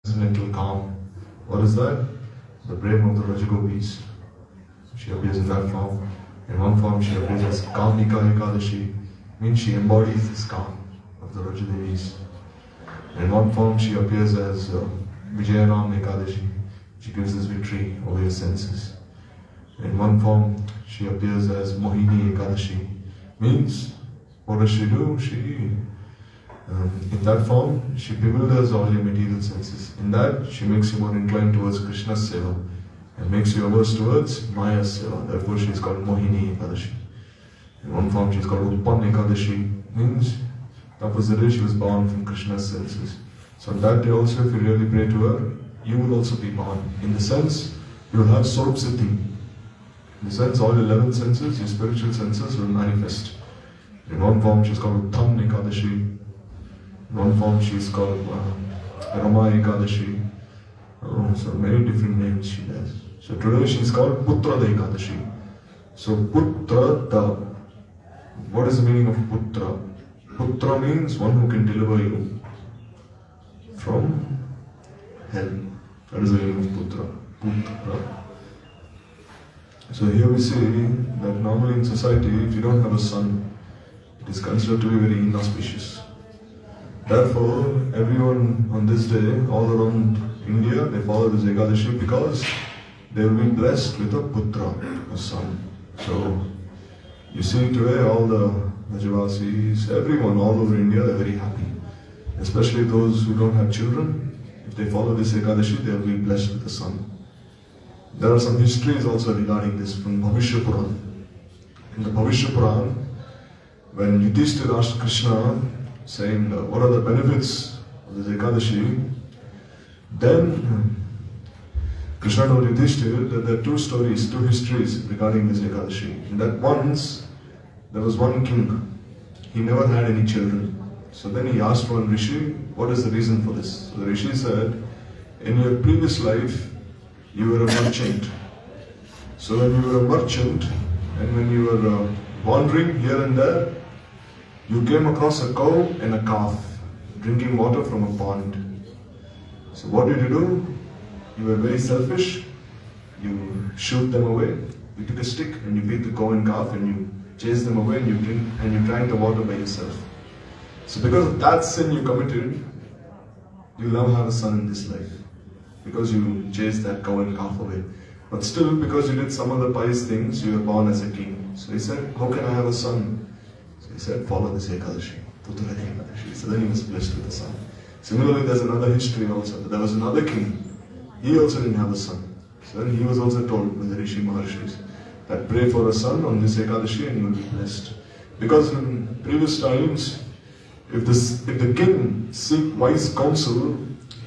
mental calm. What is that? The brain of the Rajagopis. She appears in that form. In one form she appears as Kamika Ekadashi, means she embodies this calm of the Rajadevis. In one form she appears as Vijayanam Ekadashi. She gives us victory over your senses. In one form she appears as Mohini Ekadashi, means what does she do? In that form, she bewilders all your material senses. In that, she makes you more inclined towards Krishna's seva and makes you averse towards Maya's seva. Therefore, she is called Mohini Ekadashi. In one form, she is called Utpan Ekadashi, means that was the day she was born from Krishna's senses. So on that day also, if you really pray to her, you will also be born. In the sense, you will have Swarup Siddhi. In the sense, all 11 senses, your spiritual senses will manifest. In one form, she is called Uttam Ekadashi. In one form, she is called Rama Ekadashi. So many different names she has. So today she is called Putra Ekadashi. So Putra Da. What is the meaning of Putra? Putra means one who can deliver you from hell. That is the meaning of Putra. Putra. So here we see that normally in society, if you don't have a son, it is considered to be very inauspicious. Therefore, everyone on this day, all around India, they follow this Ekadashi because they will be blessed with a putra, a son. So, you see today all the Vaishnavas, everyone all over India, they are very happy. Especially those who don't have children, if they follow this Ekadashi, they will be blessed with a son. There are some histories also regarding this from Bhavishya Puran. In the Bhavishya Puran, when Yudhishthira asked Krishna, saying what are the benefits of this Ekadashi, then Krishna told Yudhishthira that there are two histories regarding this Ekadashi. And that once, there was one king, he never had any children. So then he asked one Rishi, what is the reason for this? So the Rishi said, in your previous life, you were a merchant. So when you were a merchant, and when you were wandering here and there, you came across a cow and a calf drinking water from a pond. So what did you do? You were very selfish. You shoot them away. You took a stick and you beat the cow and calf and you chased them away and you drank the water by yourself. So because of that sin you committed, you'll never have a son in this life. Because you chased that cow and calf away. But still, because you did some other pious things, you were born as a king. So he said, how can I have a son? He said, follow this Ekadashi, Putra Ekadashi. So then he was blessed with a son. Similarly, there's another history also. There was another king. He also didn't have a son. So then he was also told by the Rishi Maharshis that pray for a son on this Ekadashi and you will be blessed. Because in previous times, if the king seek wise counsel,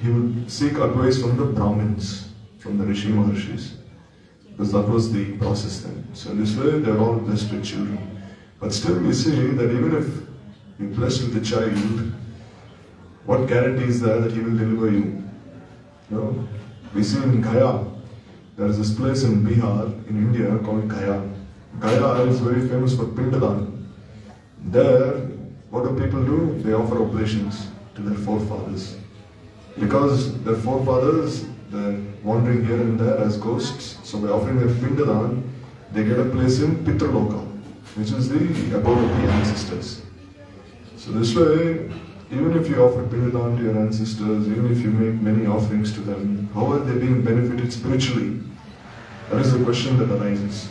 he would seek advice from the Brahmins, from the Rishi Maharshis. Because that was the process then. So in this way, they are all blessed with children. But still we see that even if you're blessed with a child, what guarantee is there that he will deliver you? No. We see in Gaya, there is this place in Bihar, in India, called Gaya. Gaya is very famous for Pindadan. There, what do people do? They offer oblations to their forefathers. Because their forefathers, they're wandering here and there as ghosts, so by offering their Pindadan, they get a place in Pitraloka, which is the abode of the ancestors. So this way, even if you offer Pindadan to your ancestors, even if you make many offerings to them, how are they being benefited spiritually? That is the question that arises.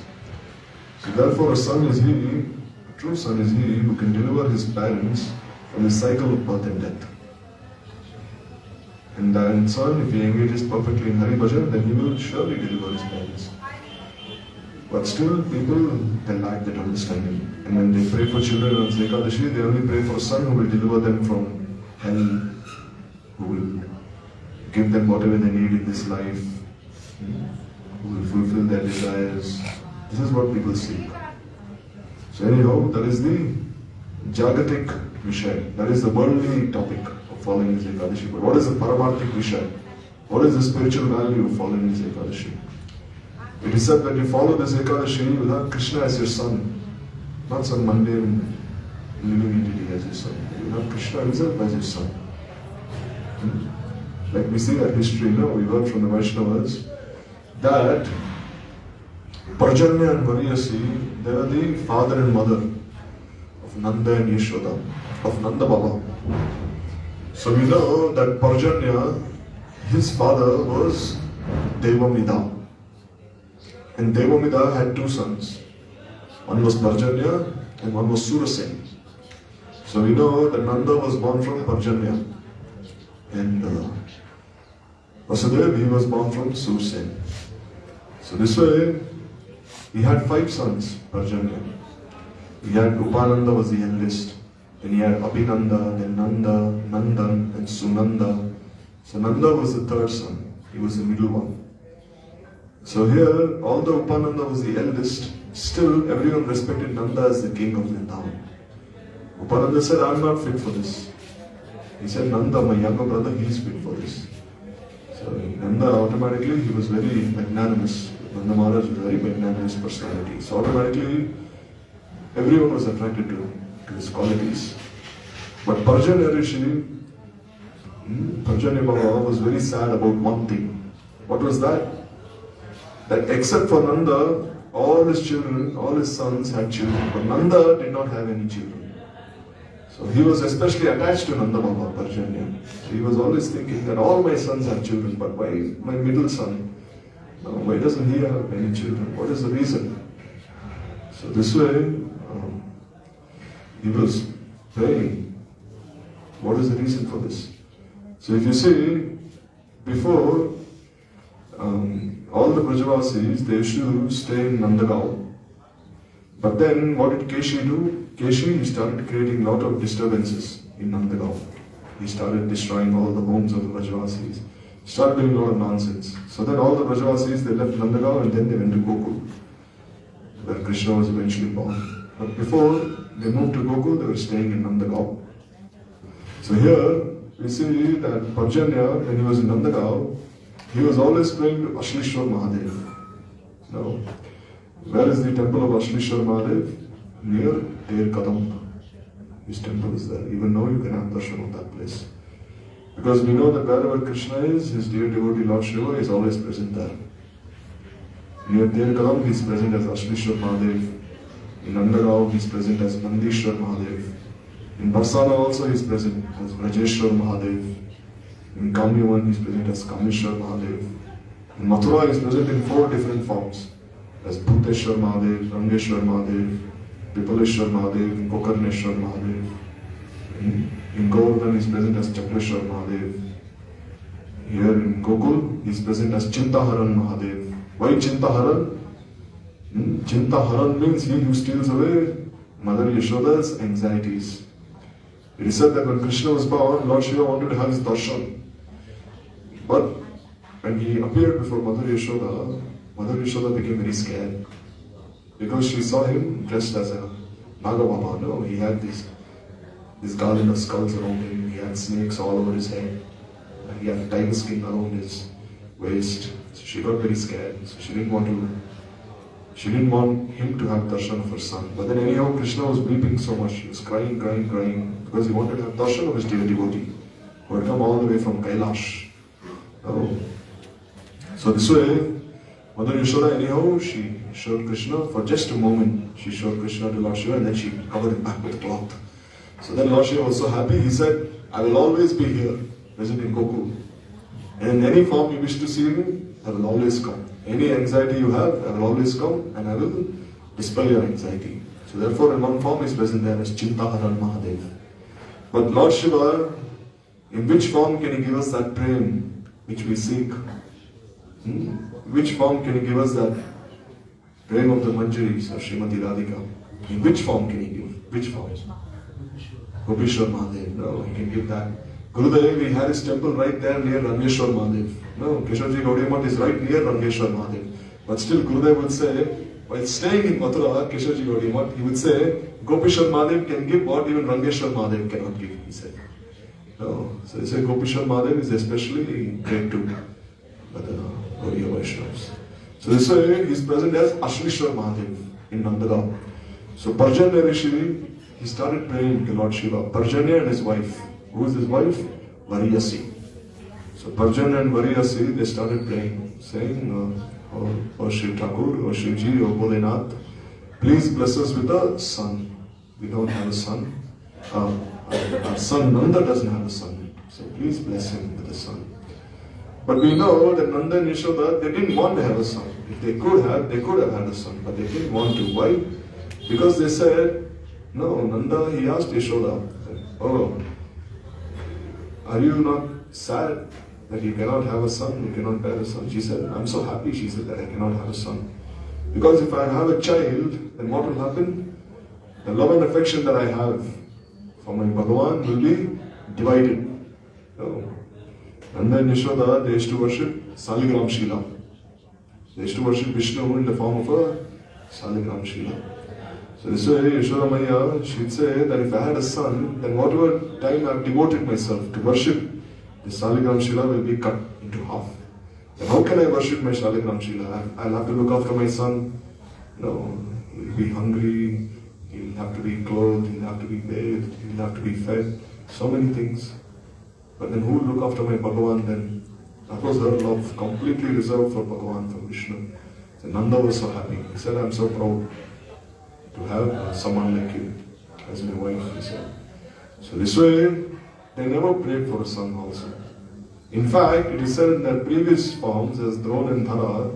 So therefore a son is he, a true son is he, who can deliver his parents from the cycle of birth and death. And that son, if he engages perfectly in Hari Bhajan, then he will surely deliver his parents. But still, people, they lack that understanding. And when they pray for children on Ekadashi, they only pray for a son who will deliver them from hell, who will give them whatever they need in this life, who will fulfill their desires. This is what people seek. So anyhow, that is the Jagatik Vishay. That is the worldly topic of following this Ekadashi. But what is the Paramarthik Vishay? What is the spiritual value of following this Ekadashi? It is said that you follow this Ekadashi, you will have Krishna as your son, not some mundane living entity as your son. You will have Krishna himself as your son. Like we see that history, we heard from the Vaishnavas, that Parjanya and Variyasi, they were the father and mother of Nanda and Yashoda, of Nanda Baba. So we know that Parjanya, his father was Devamida. And Devamida had two sons. One was Parjanya and one was Surasen. So we know that Nanda was born from Parjanya. And Vasudeva, he was born from Surasen. So this way, he had 5 sons, Parjanya. He had Upananda was the eldest. Then he had Abhinanda, then Nanda, Nandan, and Sunanda. So Nanda was the 3rd son. He was the middle one. So here, although Upananda was the eldest, still everyone respected Nanda as the king of Vrindavan. Upananda said, I am not fit for this. He said, Nanda, my younger brother, he is fit for this. So Nanda automatically, he was very magnanimous. Nanda Maharaj was a very magnanimous personality. So automatically, everyone was attracted to his qualities. But Parjanya Rishi, Parjanya Baba was very sad about one thing. What was that? That except for Nanda, all his children, all his sons had children. But Nanda did not have any children. So he was especially attached to Nanda Baba, Parjanya. So he was always thinking that all my sons have children, but why my middle son? Why doesn't he have any children? What is the reason? So this way, he was praying. What is the reason for this? So if you see, before, all the Brajavasis, they used to stay in Nandagaon. But then, what did Keshi do? Keshi, he started creating a lot of disturbances in Nandagaon. He started destroying all the homes of the Brajavasis. He started doing a lot of nonsense. So then all the Brajavasis, they left Nandagaon and then they went to Gokul, where Krishna was eventually born. But before they moved to Gokul, they were staying in Nandagaon. So here, we see that Parjanya, when he was in Nandagaon, he was always praying to Ashlishwar Mahadev. Now, where is the temple of Ashlishwar Mahadev? Near Ter Kadampa. His temple is there. Even now you can have darshan of that place. Because we know that wherever Krishna is, his dear devotee Lord Shiva is always present there. Near Ter Kadam, he is present as Ashlishwar Mahadev. In Nandagaon, he is present as Nandishwar Mahadev. In Barsana also he is present as Rajeshwar Mahadev. In Kamyavan he is present as Kameshwar Mahadev. In Mathura he is present in 4 different forms, as Bhuteshwar Mahadev, Rangeshwar Mahadev, Vipaleshwar Mahadev, and Gokarneshwar Mahadev. In Govardhan he is present as Chakreshwar Mahadev. Here in Gokul he is present as Chintaharan Mahadev. Why Chintaharan? Chintaharan means he who steals away Mother Yashoda's anxieties. It is said that when Krishna was born, Lord Shiva wanted to have his darshan. But when he appeared before Mother Yashoda became very scared. Because she saw him dressed as a Nagababa. No, he had this garland of skulls around him, he had snakes all over his head, and he had tiger skin around his waist. So she got very scared. So she didn't want him to have darshan of her son. But then anyhow, Krishna was weeping so much. He was crying, because he wanted to have darshan of his dear devotee, who had come all the way from Kailash. Oh. So this way, Mother Yashoda anyhow, she showed Krishna for just a moment. She showed Krishna to Lord Shiva and then she covered him back with cloth. So then Lord Shiva was so happy, he said, I will always be here, present in Gokul. And in any form you wish to see me, I will always come. Any anxiety you have, I will always come and I will dispel your anxiety. So therefore in one form he is present there as Chintaharan Mahadev. But Lord Shiva, in which form can he give us that prem which we seek? Which form can he give us that prem of the Manjaris or Srimati Radhika? In which form can he give? Which form? Gopishwar Mahadev. No, he can give that. Gurudev, he had his temple right there near Rangeshwar Mahadev. No, Keshavji Gaudiya Math is right near Rangeshwar Mahadev. But still Gurudev would say, while staying in Mathura, Keshavji Gaudiya Math, he would say, Gopishwar Mahadev can give what even Rangeshwar Mahadev cannot give, he said. No, so he said Gopishwar Mahadev is especially great to the Gaudiya Vaishnavas. So this way he is present as Ashlishwar Mahadev in Nandagaon. So Parjanya Rishi, he started praying to Lord Shiva. Parjanya and his wife. Who is his wife? Variyasi. So So Parjan and Variyasi, they started praying, saying, "O Shiv Thakur, O Shivji, O Bholenath, please bless us with a son. We don't have a son. Our son Nanda doesn't have a son. So please bless him with a son." But we know that Nanda and Yashoda, they didn't want to have a son. If they could have had a son, but they didn't want to. Why? Because they said, no, Nanda, he asked Yashoda, "Oh, are you not sad that you cannot have a son, you cannot bear a son?" She said, "I'm so happy," she said, "that I cannot have a son. Because if I have a child, then what will happen? The love and affection that I have for my Bhagavan will be divided." No. And then Yashoda, they used to worship Saligram Shila. They used to worship Vishnu in the form of a Saligram Shila. So this way, Yashoda Maya, she'd say that if I had a son, then whatever time I've devoted myself to worship, the Saligram Shila will be cut into half. Then how can I worship my Saligram Shila? I'll have to look after my son. No, he'll be hungry, he'll have to be clothed, he'll have to be bathed, he'll have to be fed. So many things. But then who will look after my Bhagavan then? That was her love, completely reserved for Bhagavan, for Vishnu. So Nanda was so happy. He said, "I'm so proud to have someone like you as my wife," he said. So this way, they never prayed for a son also. In fact, it is said in their previous forms as Drona and Dhara,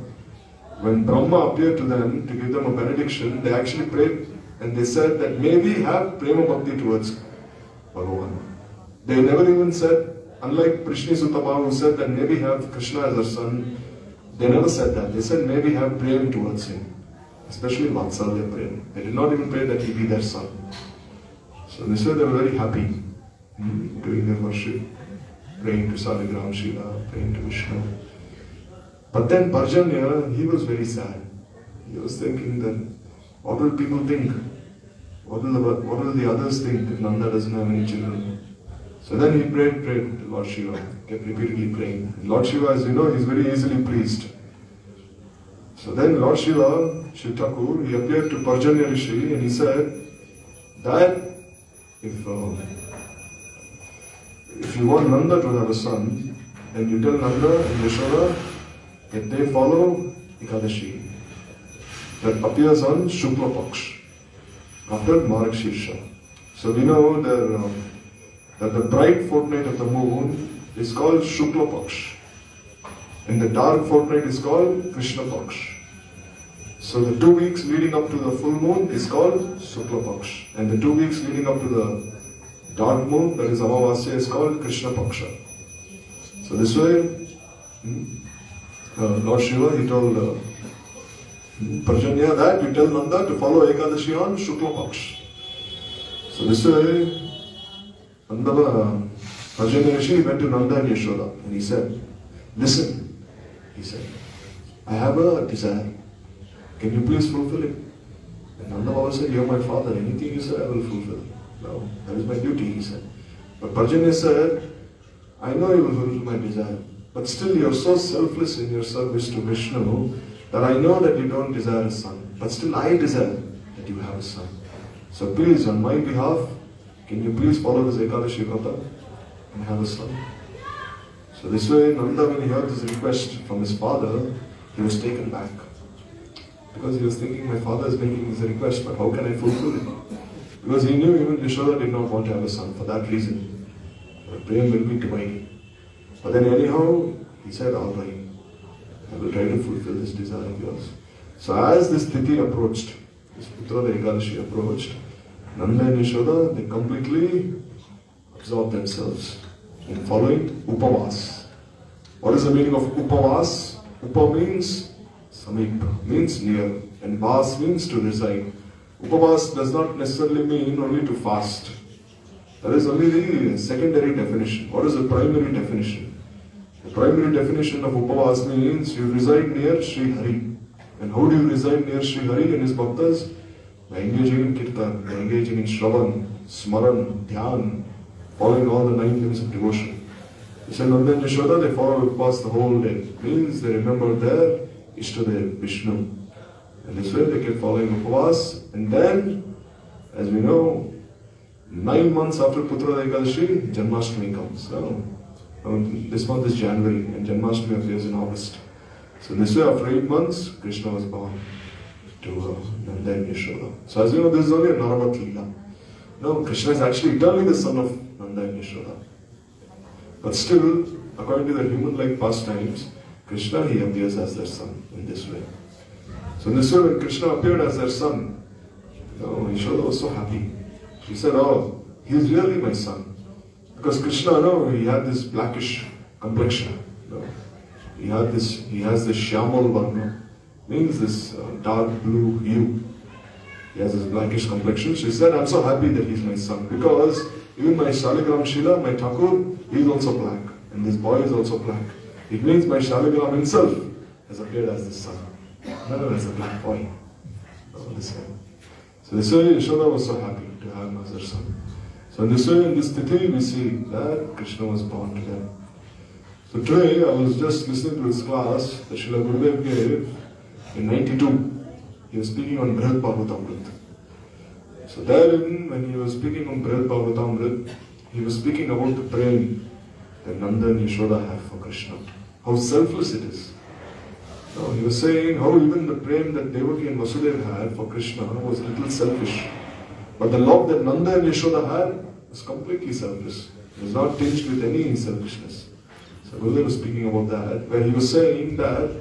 when Brahma appeared to them to give them a benediction, they actually prayed and they said that may we have prema bhakti towards Bhagavan. They never even said, unlike Prishni Sutama who said that may we have Krishna as our son, they never said that. They said may we have prema towards him, especially Vatsalya prema. They did not even pray that he be their son. So this way they were very happy doing their worship, praying to Saligram Shila, praying to Vishnu. But then Parjanya, he was very sad. He was thinking that, what will people think? What will the others think if Nanda doesn't have any children? So then he prayed to Lord Shiva, kept repeatedly praying. And Lord Shiva, as you know, he's very easily pleased. So then Lord Shiva, Shiv Thakur, he appeared to Parjanya Rishi and he said that if you want Nanda to have a son, then you tell Nanda and Yashoda that they follow Ekadashi that appears on Shukla Paksh after Margshirsha. So we know that the bright fortnight of the moon is called Shukla Paksh and the dark fortnight is called Krishna Paksh. So the 2 weeks leading up to the full moon is called Shukla Paksh and the 2 weeks leading up to the dark moon, that is Amavasya, is called Krishna Paksha. So this way, Lord Shiva, he told Parjanya that you tell Nanda to follow Ekadashi on Shukla Paksh. So this way, Parjanya Rishi went to Nanda and Yashoda and he said, "Listen," he said, "I have a desire. Can you please fulfill it?" And Nanda Baba said, "You're my father. Anything you say, I will fulfill." "No, that is my duty," he said. But Parjanya said, "I know you will fulfill my desire, but still you are so selfless in your service to Vishnu that I know that you don't desire a son. But still I desire that you have a son. So please, on my behalf, can you please follow this Ekadashi Vrata and have a son?" So this way, Nanda, when he heard this request from his father, he was taken back. Because he was thinking, my father is making this request, but how can I fulfill it? Because he knew even Yashoda did not want to have a son for that reason. The prayam will be divided. But then anyhow, he said, "All right, I will try to fulfill this desire of yours." So as this Tithi approached, this Putra the Ekadashi approached, Nanda and Yashoda, they completely absorbed themselves in following Upavas. What is the meaning of Upavas? Upa means Samip, means near, and Vas means to reside. Upavas does not necessarily mean only to fast. That is only the secondary definition. What is the primary definition? The primary definition of Upavas means you reside near Sri Hari. And how do you reside near Sri Hari and his bhaktas? By engaging in Kirtan, by engaging in Shravan, Smaran, Dhyan, following all the 9 limbs of devotion. He said, Nanda and Yashoda, they follow Upavas the whole day. Means they remember their Ishtadev, Vishnu. And this way they kept following Upavas. And then, as we know, 9 months after Putra Ekadashi, Janmashtami comes. So, This month is January and Janmashtami appears in August. So this way, after 8 months, Krishna was born to Nanda and Yashoda. So as you know, this is only a Naravat Leela. No, Krishna is actually eternally the son of Nanda and Yashoda. But still, according to their human-like pastimes, Krishna, he appears as their son in this way. So in this way, when Krishna appeared as their son, Yashoda was so happy. She said, oh, he is really my son. Because Krishna, he had this blackish complexion. He has this Shyamal Varna, means this dark blue hue. He has this blackish complexion. She said, I'm so happy that he's my son. Because even my Shaligram Shila, my Thakur, he is also black. And this boy is also black. It means my Shaligram himself has appeared as the son. Not as a black boy. So this way Yashoda was so happy to have him as her son. So in this way, in this tithi, we see that Krishna was born to them. So today, I was just listening to his class that Srila Gurudev gave in 92. He was speaking on Brihad Bhagavatamrit. So therein, when he was speaking on Brihad Bhagavatamrit, he was speaking about the prem that Nanda and Yashoda have for Krishna. How selfless it is. Now, he was saying how even the prem that Devaki and Vasudeva had for Krishna was a little selfish. But the love that Nanda and Yashoda had was completely selfless. It was not tinged with any selfishness. So Gurudev was speaking about that, where he was saying that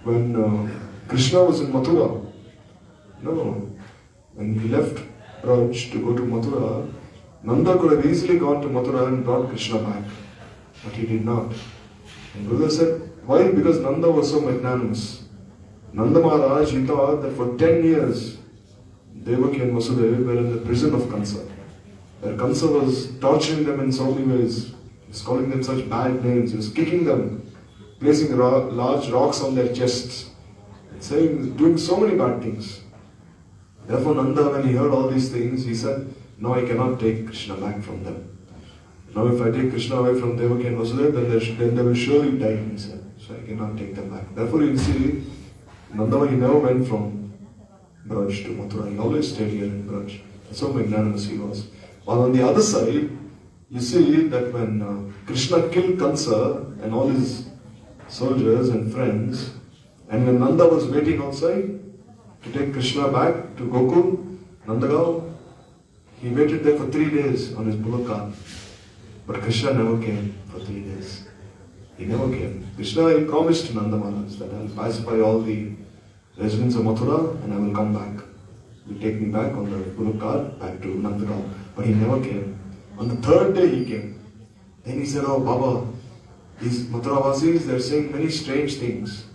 when Krishna was in Mathura, when he left Braj to go to Mathura, Nanda could have easily gone to Mathura and brought Krishna back. But he did not. And Gurudev said, why? Because Nanda was so magnanimous. Nanda Maharaj, he thought that for 10 years, Devaki and Vasudeva were in the prison of Kansa. Where Kansa was torturing them in so many ways. He was calling them such bad names. He was kicking them, placing large rocks on their chests, and saying, doing so many bad things. Therefore Nanda, when he heard all these things, he said, no, I cannot take Krishna back from them. Now if I take Krishna away from Devaki and Vasudeva, then they will surely die, he said. So I cannot take them back. Therefore you see, Nanda, he never went from Braj to Mathura. He always stayed here in Braj. That's how magnanimous he was. While on the other side, you see that when Krishna killed Kansa and all his soldiers and friends, and when Nanda was waiting outside to take Krishna back to Gokul, Nandagaon, he waited there for 3 days on his bullock cart. But Krishna never came for 3 days. He never came. Krishna, he promised Nanda Maharaj that I will pacify all the residents of Mathura and I will come back. He will take me back on the bullock cart back to Nandagaon. But he never came. On the 3rd day he came. Then he said, oh Baba, these Mathuravasis, they are saying many strange things.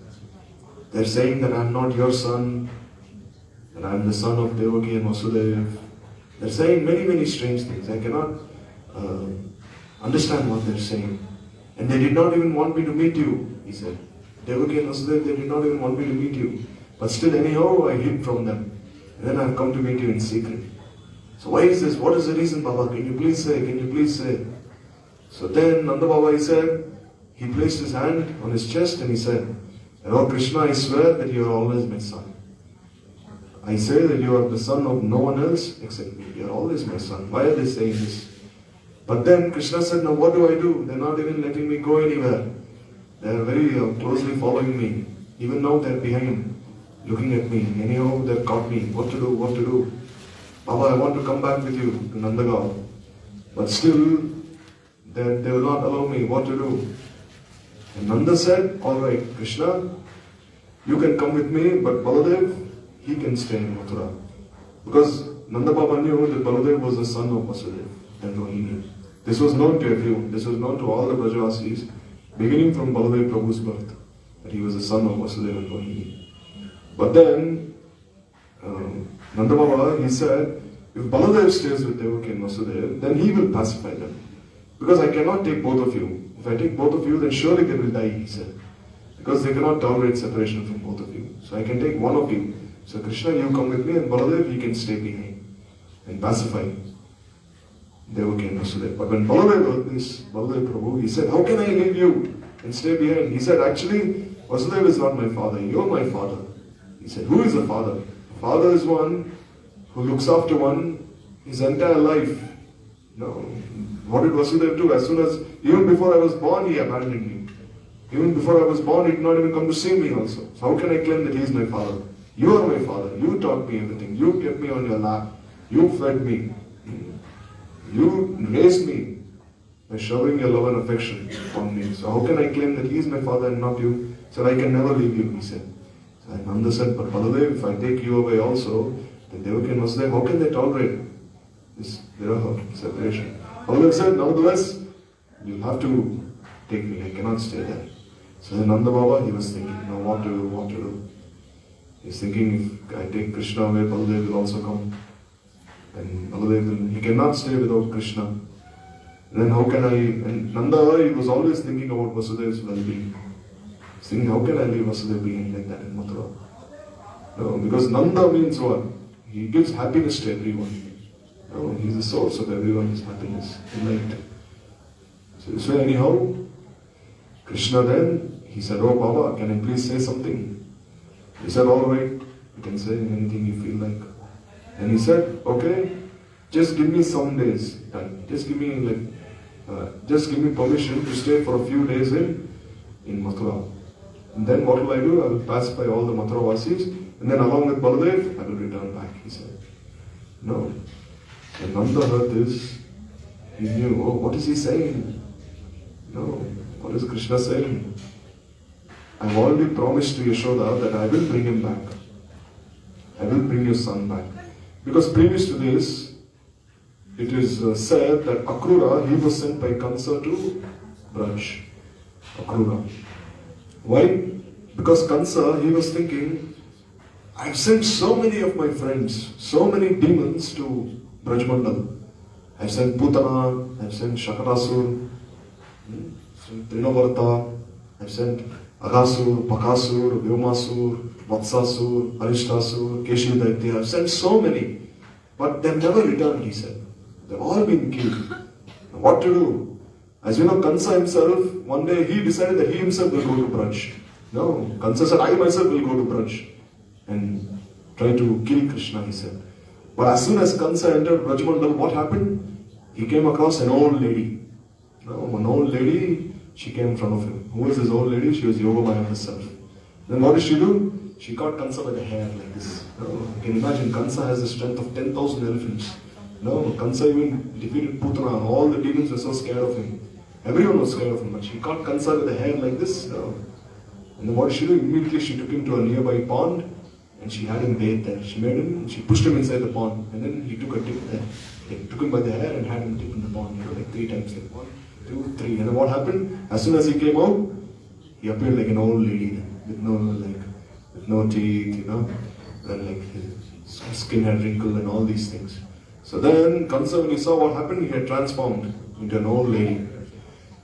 They are saying that I am not your son, that I am the son of Devaki and Vasudeva. They are saying many strange things. I cannot understand what they are saying. And they did not even want me to meet you, he said. Devaki and Vasudeva, they did not even want me to meet you. But still anyhow, I hid from them. And then I have come to meet you in secret. So why is this? What is the reason, Baba? Can you please say? Can you please say? So then Nanda Baba, he said, he placed his hand on his chest and he said, Lord Krishna, I swear that you are always my son. I say that you are the son of no one else except me. You are always my son. Why are they saying this? But then Krishna said, now what do I do? They are not even letting me go anywhere. They are very closely following me. Even now they are behind, looking at me. Anyhow, they have caught me. What to do? What to do? Baba, I want to come back with you to Nandagaon. But still, they will not allow me. What to do? And Nanda said, alright, Krishna, you can come with me, but Baladev, he can stay in Mathura. Because Nanda Baba knew that Baladev was the son of Vasudeva and Rohini. This was known to everyone. This was known to all the Brajavasis, beginning from Baladev Prabhu's birth, that he was the son of Vasudeva and Rohini. But then, Nanda Baba, he said, if Baladev stays with Devaki and Vasudeva, then he will pacify them. Because I cannot take both of you. If I take both of you, then surely they will die, he said. Because they cannot tolerate separation from both of you. So I can take one of you. So Krishna, you come with me, and Baladev, he can stay behind and pacify Devaki and Vasudeva. But when Baladev heard this, Baladev Prabhu, he said, how can I leave you and stay behind? He said, actually, Vasudeva is not my father, you are my father. He said, who is the father? The father is one who looks after one his entire life. No. What did Vasudeva do? As soon as, even before I was born, he abandoned me. Even before I was born, he did not even come to see me also. So how can I claim that he is my father? You are my father. You taught me everything. You kept me on your lap. You fed me. You raised me by showering your love and affection on me. So how can I claim that he is my father and not you? He said, I can never leave you, he said. So Nanda said, but Baladev, if I take you away also, then Devaki and Vasudeva, how can they tolerate this viraha, separation? Baladev said, nevertheless, you'll have to take me. I cannot stay there. So then Nanda Baba, he was thinking, now what to do? He's thinking, if I take Krishna away, Baladev will also come. And Baladev, he cannot stay without Krishna. And then how can I, and Nanda, he was always thinking about Vasudeva's well-being. He's thinking, how can I leave Vasudeva being like that in Mathura? No, because Nanda means what? He gives happiness to everyone. No, he's the source of everyone's happiness, delight. So anyhow, Krishna then, he said, oh Baba, can I please say something? He said, all right, you can say anything you feel like. And he said, okay, just give me some days time. Just give me permission to stay for a few days in Mathura. And then what will I do? I will pacify all the Mathura Vasis, and then along with Baladev, I will return back, he said. No. When Nanda heard this, he knew, oh, what is he saying? No. What is Krishna saying? I have already promised to Yashoda that I will bring him back. I will bring your son back. Because previous to this, it is said that Akrura, he was sent by Kansa to Braj. Akrura. Why? Because Kansa, he was thinking, I've sent so many of my friends, so many demons to Brajmandal. I've sent Putana, I've sent Shakarasur, Trinavarta, I've sent Aghasur, Pakasur, Vyomasur, Vatsasur, Arishtasur, Keshi Daitya. I've sent so many, but they've never returned, he said. They've all been killed. Now what to do? As you know, Kansa himself, one day he decided that he himself will go to Braj. No, Kansa said, I myself will go to Braj and try to kill Krishna, he said. But as soon as Kansa entered Brajmandal, what happened? He came across an old lady. No, an old lady, she came in front of him. Who was this old lady? She was Yogamaya herself. Then what did she do? She caught Kansa by the hair like this. No, you can imagine, Kansa has the strength of 10,000 elephants. No, Kansa even defeated Putana. All the demons were so scared of him. Everyone was scared of him. But she caught Kansa with the hair like this. No. And then what did she do? Immediately she took him to a nearby pond and she had him bathe there. She pushed him inside the pond, and then he took a dip there. He took him by the hair and had him dip in the pond, like 3 times, like 1, 2, 3. And then what happened? As soon as he came out, he appeared like an old lady with no teeth, and like his skin had wrinkled and all these things. So then Kansa, when he saw what happened, he had transformed into an old lady.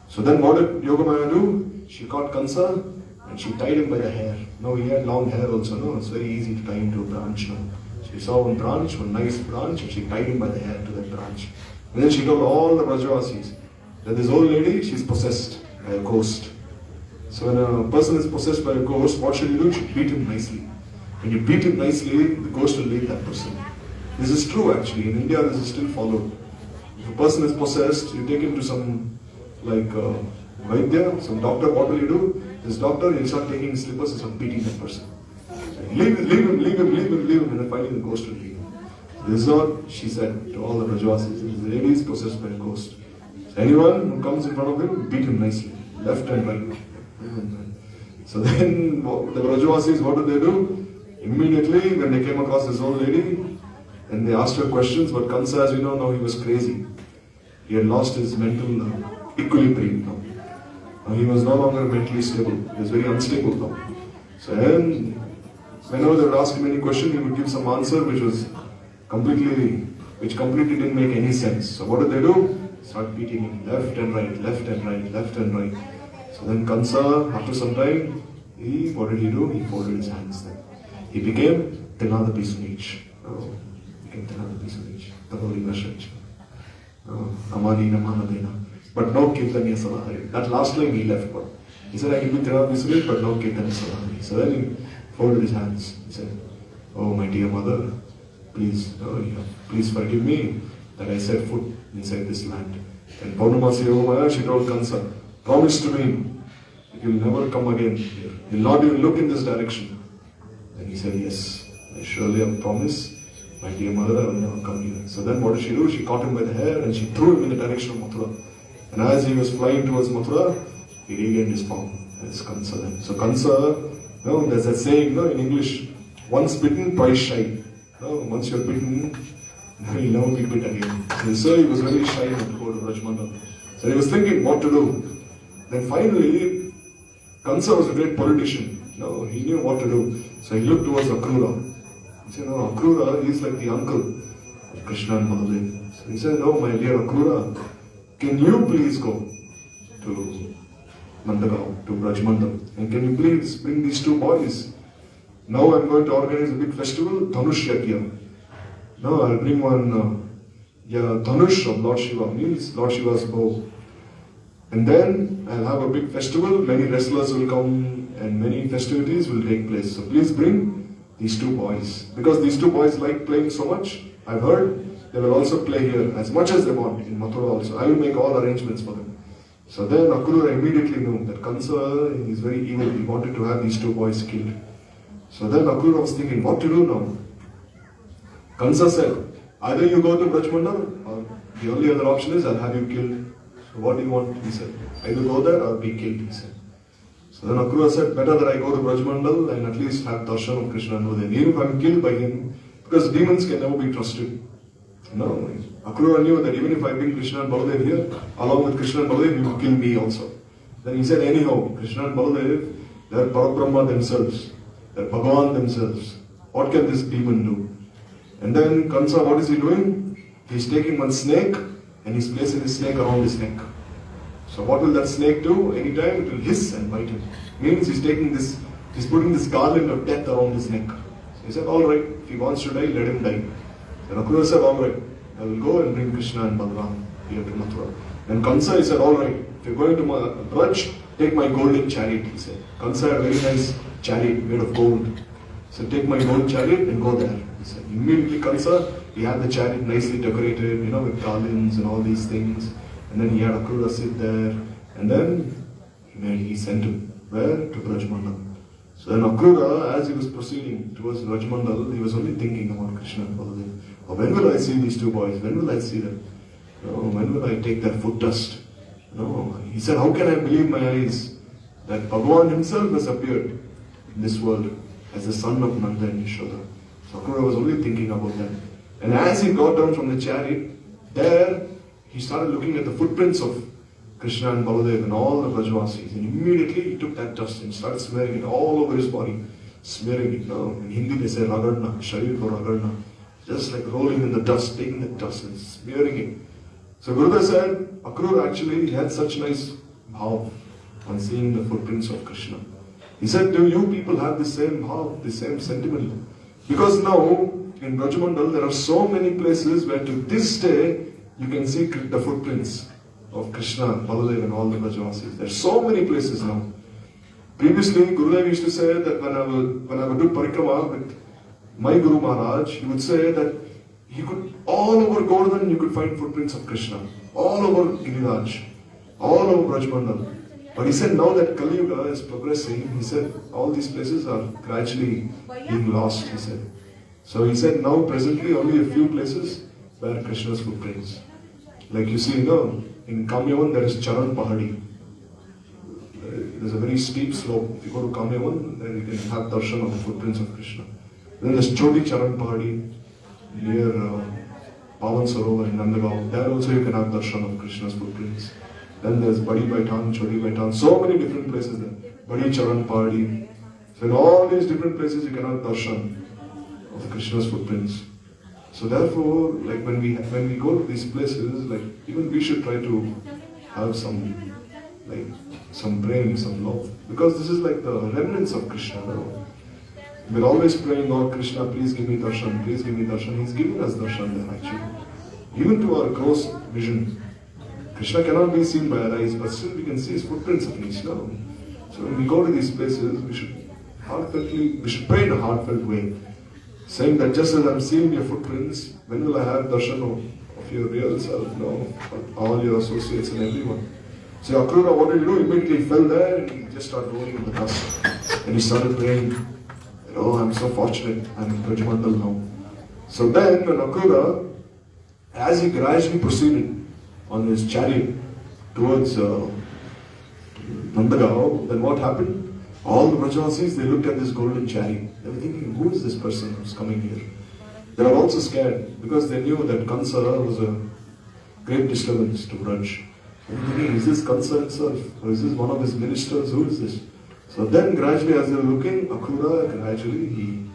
So then what did Yogamaya do? She caught Kansa and she tied him by the hair. Now he had long hair also, no? It's very easy to tie him to a branch now. She saw one branch, one nice branch, and she tied him by the hair to that branch. And then she told all the Brajavasis that this old lady, she's possessed by a ghost. So when a person is possessed by a ghost, what should you do? You should beat him nicely. When you beat him nicely, the ghost will leave that person. This is true actually. In India, this is still followed. If a person is possessed, you take him to some, Vaidya, some doctor. What will you do? This doctor, he'll start taking his slippers and start beating that person. Leave him, and then finally the ghost will leave him. This is what she said to all the Brajavasis. This lady is possessed by a ghost. So anyone who comes in front of him, beat him nicely, left and right. So then the Brajavasis, what did they do? Immediately, when they came across this old lady, and they asked her questions, but Kansa, as we know now, he was crazy. He had lost his mental equilibrium now. He was no longer mentally stable. He was very unstable now. So then, whenever they would ask him any question, he would give some answer which completely didn't make any sense. So what did they do? Start beating him left and right, left and right, left and right. So then Kansa, after some time, what did he do? He folded his hands then. He became Tinada Pisunic. He became Tinada Pisunic. The holy message. Amani Namanadena. But no Kirtanya Salahari. That last line he left. But he said, I can be Tinada Pisunic, but no Kirtanya Salahari. So then he folded his hands. He said, oh my dear mother, please forgive me that I set foot inside this land. And Purnamasi Yogamaya, she told Kansa, promise to me, you'll never come again here. You'll not even look in this direction. And he said, yes, I surely have promised. My dear mother, I will never come here. So then what did she do? She caught him by the hair and she threw him in the direction of Mathura. And as he was flying towards Mathura, he regained his form. That's Kansa then. So Kansa, there's that saying in English, once bitten, twice shy. Once you're bitten, you'll never be bit again. So he was very shy not to go to Rajmandal. So he was thinking what to do. Then finally, Kansa was a great politician. He knew what to do. So he looked towards Akrura. He said, Akrura is like the uncle of Krishna and Baladev. So he said, my dear Akrura, can you please go to Nandagaon, to Rajmandal, and can you please bring these two boys? Now I'm going to organize a big festival, Dhanush Yagya. Now I'll bring one Dhanush of Lord Shiva, means Lord Shiva's bow. And then I'll have a big festival, many wrestlers will come and many festivities will take place. So please bring these two boys. Because these two boys like playing so much, I've heard, they will also play here as much as they want in Mathura also. I will make all arrangements for them. So then Akrura immediately knew that Kansa is very evil. He wanted to have these two boys killed. So then Akrura was thinking, what to do now? Kansa said, either you go to Brajmandal or the only other option is I'll have you killed. So what do you want? He said, either go there or be killed, he said. So then Akrura said, better that I go to Brajmandal and at least have darshan of Krishna and Baladev. Even if I'm killed by him, because demons can never be trusted. Akrura knew that even if I bring Krishna and Baladev here, along with Krishna and Baladev, he will kill me also. Then he said, anyhow, Krishna and Baladev, they are Parabrahma themselves. They are Bhagavan themselves. What can this demon do? And then Kansa, what is he doing? He's taking one snake and he's placing the snake around his neck. So what will that snake do? Anytime it will hiss and bite him. Means he's putting this garland of death around his neck. So he said, alright, if he wants to die, let him die. Then Akrura said, alright, I will go and bring Krishna and Balaram here to Mathura. Then Kansa, he said, alright, if you're going to Braj, take my golden chariot, he said. Kansa had a very nice chariot made of gold. So take my gold chariot and go there, he said. Immediately Kansa, he had the chariot nicely decorated, with garlands and all these things. And then he had Akrura sit there. And then he sent him. Where? To Rajmandal. So then Akrura, as he was proceeding towards Rajmandal, he was only thinking about Krishna and Baladev. When will I see these two boys? When will I see them? When will I take their foot dust? He said, how can I believe my eyes that Bhagavan himself has appeared in this world as the son of Nanda and Yashoda? So Akrura was only thinking about that. And as he got down from the chariot, there he started looking at the footprints of Krishna and Baladev and all the Brajvasis. And immediately he took that dust and started smearing it all over his body. Smearing it. In Hindi they say ragadna, sharir ko ragadna. Just like rolling in the dust, taking the dust and smearing it. So Gurudev said, Akrura actually had such nice bhav on seeing the footprints of Krishna. He said, do you people have the same bhav, the same sentiment? Because now in Brajmandal there are so many places where to this day you can see the footprints of Krishna, Baladev and all the Brajvasis. There are so many places now. Previously Gurudev used to say that when I would do parikrama with my Guru Maharaj, he would say that he could, all over Govardhan you could find footprints of Krishna. All over Giriraj, all over Brajmandal. But he said now that Kali Yuga is progressing, he said all these places are gradually being lost, he said. So he said now presently only a few places where Krishna's footprints. Like you see, in Kamyavan there is Charan Pahadi. There's a very steep slope. If you go to Kamyavan, then you can have darshan of the footprints of Krishna. Then there's Choti Charan Pahadi near Pavan Sarovar in Nandagaon. There also you can have darshan of Krishna's footprints. Then there's Badi Baitan, Choti Baitan, so many different places there. Badi Charan Pahadi. So in all these different places you can have darshan of Krishna's footprints. So therefore, like when we go to these places, like even we should try to have some praying, some love, because this is like the remnants of Krishna. We're always praying, Lord Krishna, please give me darshan, please give me darshan. He's giving us darshan there actually. Even to our gross vision, Krishna cannot be seen by our eyes, but still we can see his footprints at least. So when we go to these places, we should pray in a heartfelt way, saying that just as I'm seeing your footprints, when will I have darshan of of your real self, all your associates and everyone. So Akrura, what did he do? Immediately he fell there and he just started rolling in the dust. And he started praying, oh, I'm so fortunate, I'm in Brajmandal now. So then when Akrura, as he gradually proceeded on his chariot towards Nandagaon, then what happened? All the Brajavasis, they looked at this golden chariot. They were thinking, who is this person who's coming here? They were also scared because they knew that Kansa was a great disturbance to Braj. They were thinking, is this Kansa himself? Or is this one of his ministers? Who is this? So then gradually as they were looking, Akrura gradually he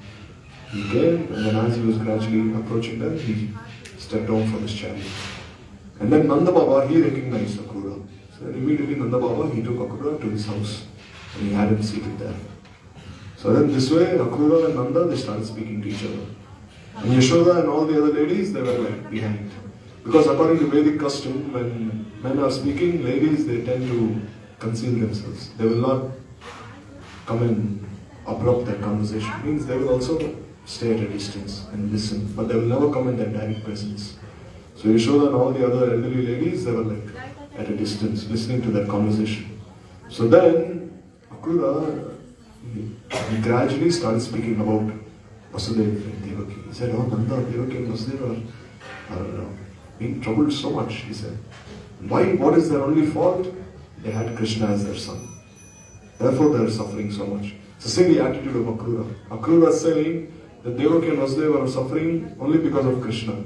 came, and then as he was gradually approaching them, he stepped down from his chariot. And then Nanda Baba, he recognized Akrura. So immediately Nanda Baba, he took Akrura to his house and he had him seated there. So then this way, Akrura and Nanda, they started speaking to each other. And Yashoda and all the other ladies, they were like behind. Because according to Vedic custom, when men are speaking, ladies, they tend to conceal themselves. They will not come and abrupt their conversation. It means they will also stay at a distance and listen, but they will never come in their direct presence. So Yashoda and all the other elderly ladies, they were like at a distance, listening to their conversation. So then, Akrura, he gradually started speaking about Vasudeva and Devaki. He said, oh Nanda, Devaki and Vasudeva are being troubled so much, he said. Why? What is their only fault? They had Krishna as their son. Therefore they are suffering so much. So see the attitude of Akrura. Akrura is saying that Devaki and Vasudeva are suffering only because of Krishna.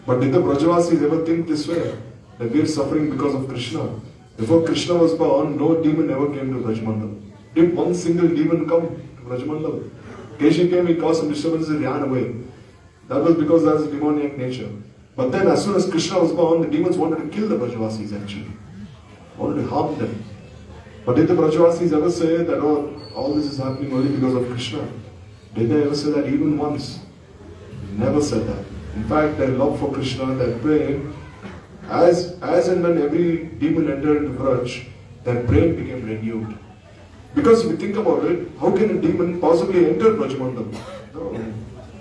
But did the Brajavasis ever think this way? That we are suffering because of Krishna? Before Krishna was born, no demon ever came to Brajmandal. Did one single demon come to Brajmandal? Keshi came, he caused some disturbances and ran away. That was because that was demoniac nature. But then as soon as Krishna was born, the demons wanted to kill the Brajavasis actually. Wanted to harm them. But did the Brajavasis ever say that, oh, all this is happening only because of Krishna? Did they ever say that even once? Never said that. In fact, their love for Krishna, their praying, as and when every demon entered into Vraj, their praying became renewed. Because if you think about it, how can a demon possibly enter Brajmandal? No.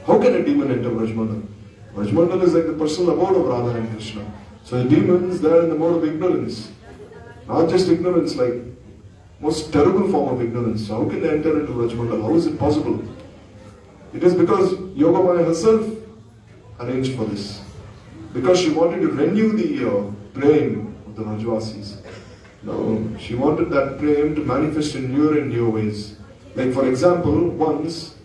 How can a demon enter Brajmandal? Brajmandal is like the personal abode of Radha and Krishna. So the demons, they are in the mode of ignorance. Not just ignorance, like most terrible form of ignorance. So how can they enter into Brajmandal? How is it possible? It is because Yogamaya herself arranged for this. Because she wanted to renew the praying of the Brajavasis. No, she wanted that praying to manifest in newer and newer ways. Like for example, once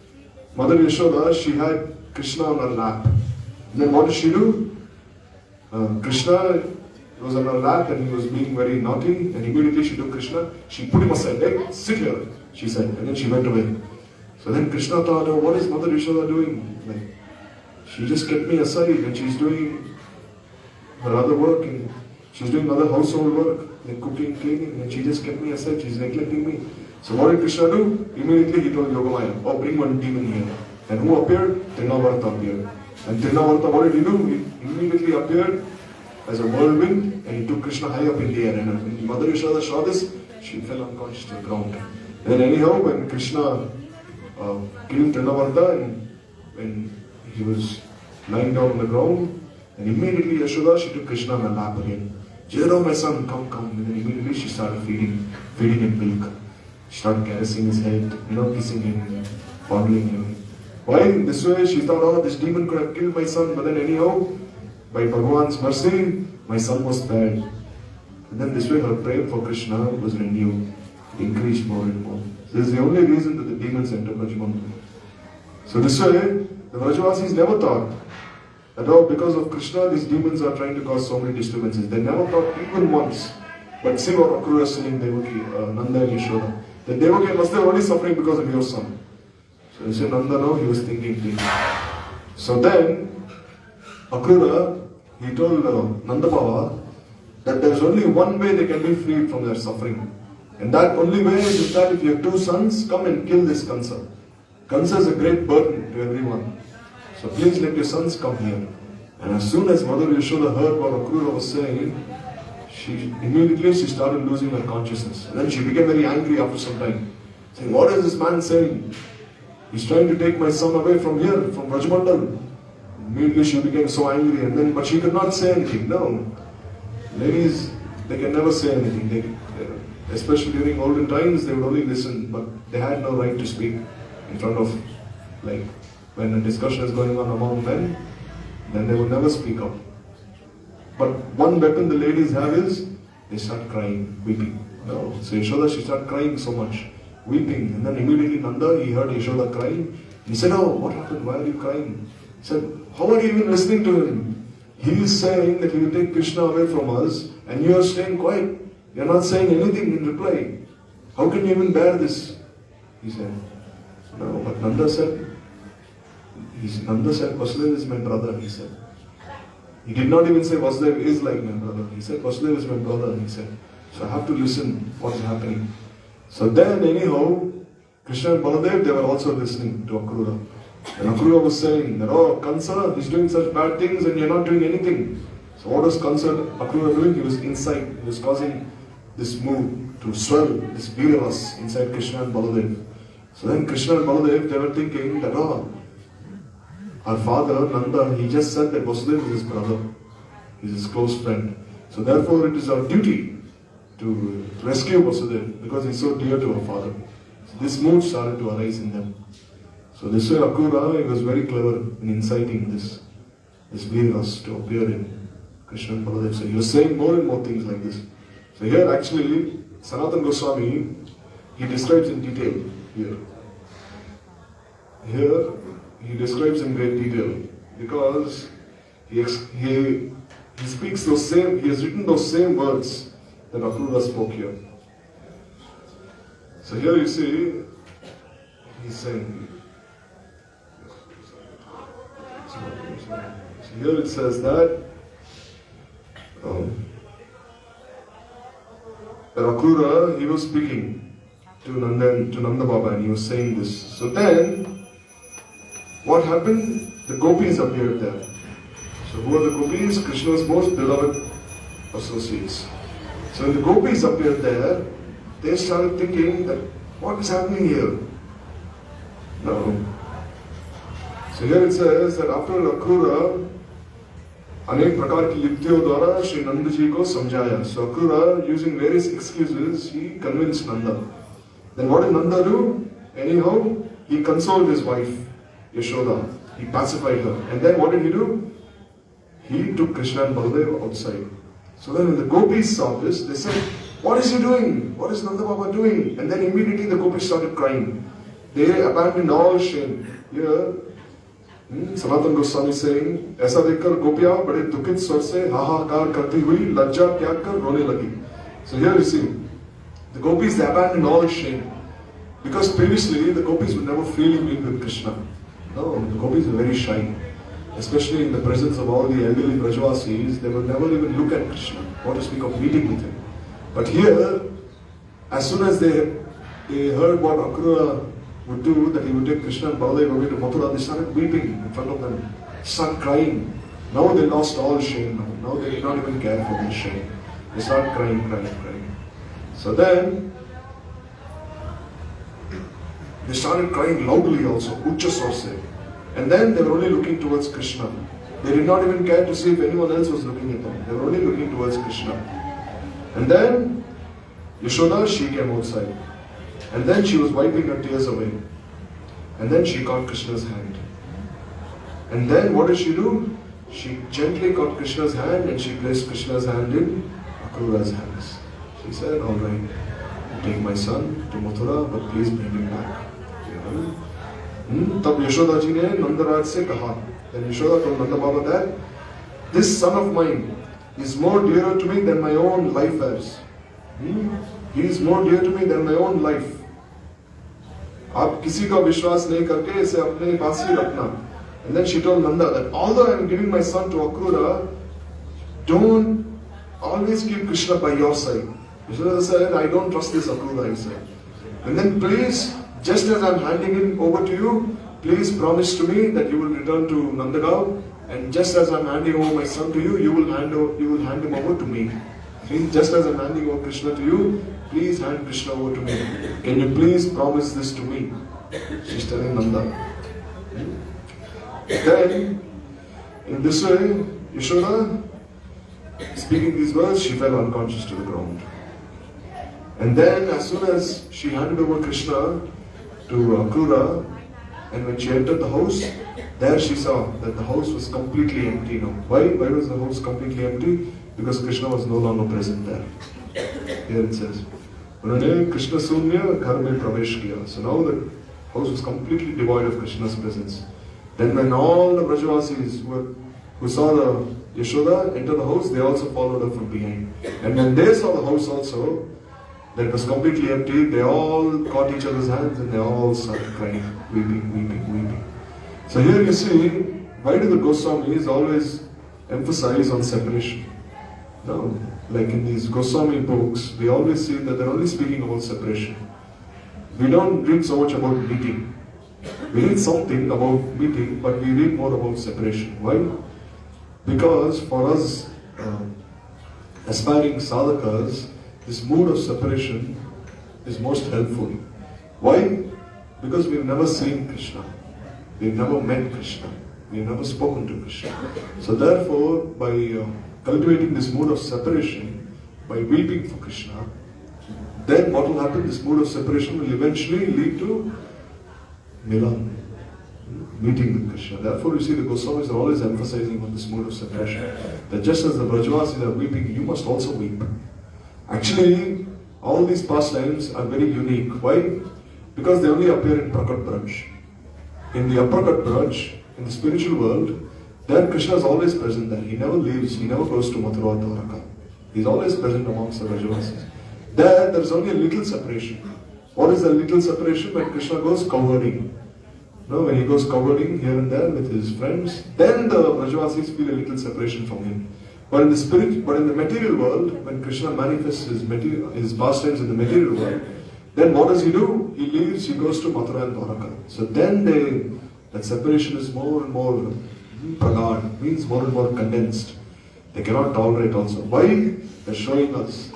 Mother Yashoda, she had Krishna on her lap. And then what did she do? Krishna was on her lap and he was being very naughty, and immediately she took Krishna, she put him aside. Hey, sit here, she said, and then she went away. So then Krishna thought, oh, what is Mother Yashoda doing? Like, she just kept me aside and she's doing her other work, and she's doing other household work, like cooking, cleaning, and she just kept me aside, she's neglecting me. So what did Krishna do? Immediately he told Yogamaya, oh, bring one demon here. And who appeared? Trinavarta appeared. And Trinavarta, what did he do? He immediately appeared as a whirlwind, and he took Krishna high up in the air. And when Mother Yashoda saw this, she fell unconscious to the ground. And then anyhow, when Krishna killed Trinavarta, and when he was lying down on the ground, and immediately Yashoda, she took Krishna on her lap again. Jero, my son, come. And then immediately she started feeding him milk. She started caressing his head, kissing him, fondling him. Why? This way she thought, oh, this demon could have killed my son, but then anyhow, by Bhagavan's mercy, my son was spared. And then this way her prayer for Krishna was renewed. It increased more and more. So this is the only reason that the demons entered Brajmandal. So this way, the Brajavasis never thought that, oh, because of Krishna, these demons are trying to cause so many disturbances. They never thought even once. But see what Akrura is saying, Devaki, Nanda and Yashoda. That Devaki and Vasudeva are only suffering because of your son. So he said, Nanda, no, he was thinking. So then, Akrura, he told Nanda Baba that there is only one way they can be freed from their suffering. And that only way is that if you have two sons, come and kill this Kansa. Kansa is a great burden to everyone. So please let your sons come here. And as soon as Mother Yashoda heard what Akrura was saying, immediately she started losing her consciousness. And then she became very angry after some time, saying, what is this man saying? He's trying to take my son away from here, from Brajmandal. Immediately she became so angry, and then but she could not say anything. No, ladies, they can never say anything. Especially during olden times, they would only listen, but they had no right to speak in front of, like, when a discussion is going on among men, then they would never speak up. But one weapon the ladies have is, they start crying, weeping. No. So Yashoda, she started crying so much, weeping. And then immediately Nanda, he heard Yashoda crying. He said, oh, what happened? Why are you crying? He said, how are you even listening to him? He is saying that he will take Krishna away from us, and you are staying quiet. You are not saying anything in reply. How can you even bear this? He said. No, but Nanda said, Vasudev is my brother, he said. He did not even say Vasudev is like my brother. He said, Vasudev is my brother, he said. So I have to listen what's happening. So then anyhow, Krishna and Baladev, they were also listening to Akrura. And Akrura was saying that, oh, Kansa, he's doing such bad things and you're not doing anything. So what was Akrura doing? He was inside. He was causing this mood to swell, this Vaishnavas inside Krishna and Baladev. So then Krishna and Baladev, they were thinking that, oh, our father, Nanda, he just said that Vasudeva is his brother. He's his close friend. So therefore it is our duty to rescue Vasudeva because he's so dear to our father. So this mood started to arise in them. So this way Akrura, he was very clever in inciting this Vaishnavas to appear in Krishna and Baladev. So he was saying more and more things like this. So here actually, Sanatana Goswami, he describes in detail here. Here, he describes in great detail because he speaks those same, he has written those same words that Akrura spoke here. So here you see, he's saying, so here it says that Akrura, he was speaking to Nanda Baba and he was saying this. So then, what happened? The gopis appeared there. So who are the gopis? Krishna's most beloved associates. So when the gopis appeared there, they started thinking that, what is happening here? No. So here it says that after Akrura, अनेक प्रकार की युक्तियों द्वारा श्री नंद जी को समझाया. So Akrura, using various excuses, he convinced Nanda. Then what did Nanda do? Anyhow, he consoled his wife, Yashoda. He pacified her. And then what did he do? He took Krishna and Baladev outside. So then when the gopis saw this, they said, what is he doing? What is Nanda Baba doing? And then immediately the gopis started crying. They abandoned all shame. Here, Sanatana Goswami saying, ऐसा देखकर गोपियां बड़े दुखित स्वर से हाहाकार करती हुई लज्जा त्याग कर रोने लगी. So here you see, the gopis, they abandoned all shame. Because previously the gopis would never freely meet with Krishna. No, the gopis were very shy. Especially in the presence of all the elderly Brajvasis, they would never even look at Krishna, what to speak of meeting with him. But here, as soon as they heard what Akrura would do, that he would take Krishna and Baladev away to Mathura, they started weeping in front of them, started crying. Now they lost all shame. Now they did not even care for their shame. They started crying. So then, they started crying loudly also, Ucha Swarse. And then they were only looking towards Krishna. They did not even care to see if anyone else was looking at them. They were only looking towards Krishna. And then, Yashoda, she came outside. And then she was wiping her tears away. And then she caught Krishna's hand. And then what did she do? She gently caught Krishna's hand and she placed Krishna's hand in Akrura's hands. She said, all right, take my son to Mathura, but please bring him back. तब यशोदा जी ने नंदराज से कहा, then Yashoda told Nanda Baba that this son of mine is more dearer to me than my own life is. He is more dear to me than my own life. आप किसी का विश्वास नहीं करके इसे अपने पास ही रखना. And then she told Nanda that although I am giving my son to Akrura, don't always keep Krishna by your side. Yashoda said, I don't trust this Akrura, he said. And then please, just as I am handing him over to you, please promise to me that you will return to Nandagaon, and just as I am handing over my son to you, you will hand him over to me. Just as I am handing over Krishna to you, please hand Krishna over to me. Can you please promise this to me? She's telling Nanda. Then In this way, Yashoda, speaking these words, she fell unconscious to the ground. And then as soon as she handed over Krishna to Krura, and when she entered the house, there she saw that the house was completely empty now. Why? Why was the house completely empty? Because Krishna was no longer present there. Here it says, Unhone Krishna Sunya Ghar mein pravesh kiya. So now the house was completely devoid of Krishna's presence. Then when all the Brajavasis who saw the Yashoda enter the house, they also followed her from behind. And when they saw the house also, that it was completely empty, they all caught each other's hands and they all started crying, weeping, weeping, weeping. So here you see, why do the Goswamis always emphasize on separation? No, like in these Goswami books, we always see that they're only speaking about separation. We don't read so much about meeting. We read something about meeting, but we read more about separation. Why? Because for us aspiring sadhakas, this mood of separation is most helpful. Why? Because we've never seen Krishna. We've never met Krishna. We've never spoken to Krishna. So therefore, by cultivating this mood of separation, by weeping for Krishna, then what will happen? This mood of separation will eventually lead to Milan, meeting with Krishna. Therefore, you see the Goswamis are always emphasizing on this mood of separation. That just as the Brajavasis are weeping, you must also weep. Actually, all these pastimes are very unique. Why? Because they only appear in Prakat Braj. In the Aprakat Braj, in the spiritual world, there Krishna is always present there. He never leaves, he never goes to Mathura or Dwaraka. He is always present amongst the Brajavasis. There is only a little separation. What is the little separation? When Krishna goes cowherding. No, when he goes cowherding here and there with his friends, then the Brajavasis feel a little separation from him. But in the material world, when Krishna manifests his pastimes in the material world, then what does he do? He leaves, he goes to Mathura and Dwaraka. So then that separation is more and more pragad, means more and more condensed. They cannot tolerate also. Why? They're showing us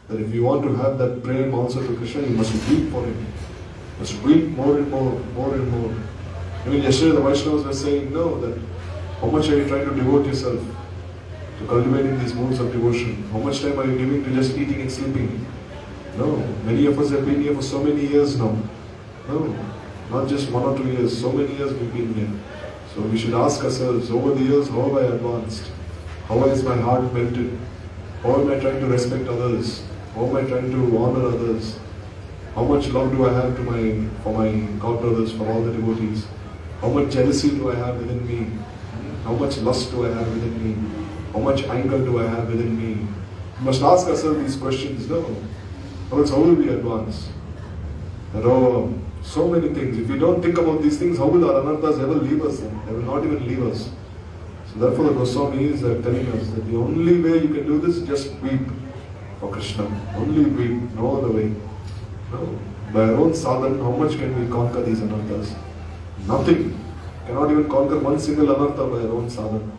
that if you want to have that prema also to Krishna, you must weep for him. You must weep more and more, more and more. Even yesterday the Vaishnavas were saying, no, that how much are you trying to devote yourself to cultivating these moods of devotion? How much time are you giving to just eating and sleeping? No, many of us have been here for so many years now. No, not just 1 or 2 years, so many years we've been here. So we should ask ourselves, over the years, how have I advanced? How has my heart melted? How am I trying to respect others? How am I trying to honor others? How much love do I have for my God brothers, for all the devotees? How much jealousy do I have within me? How much lust do I have within me? How much anger do I have within me? We must ask ourselves these questions. No. Else how will we advance? There are so many things. If we don't think about these things, how will our anarthas ever leave us then? They will not even leave us. So therefore the Goswamis are telling us that the only way you can do this is just weep for Krishna. Only weep, no other way. No. By our own sadhana, how much can we conquer these anarthas? Nothing. Cannot even conquer one single anartha by our own sadhana.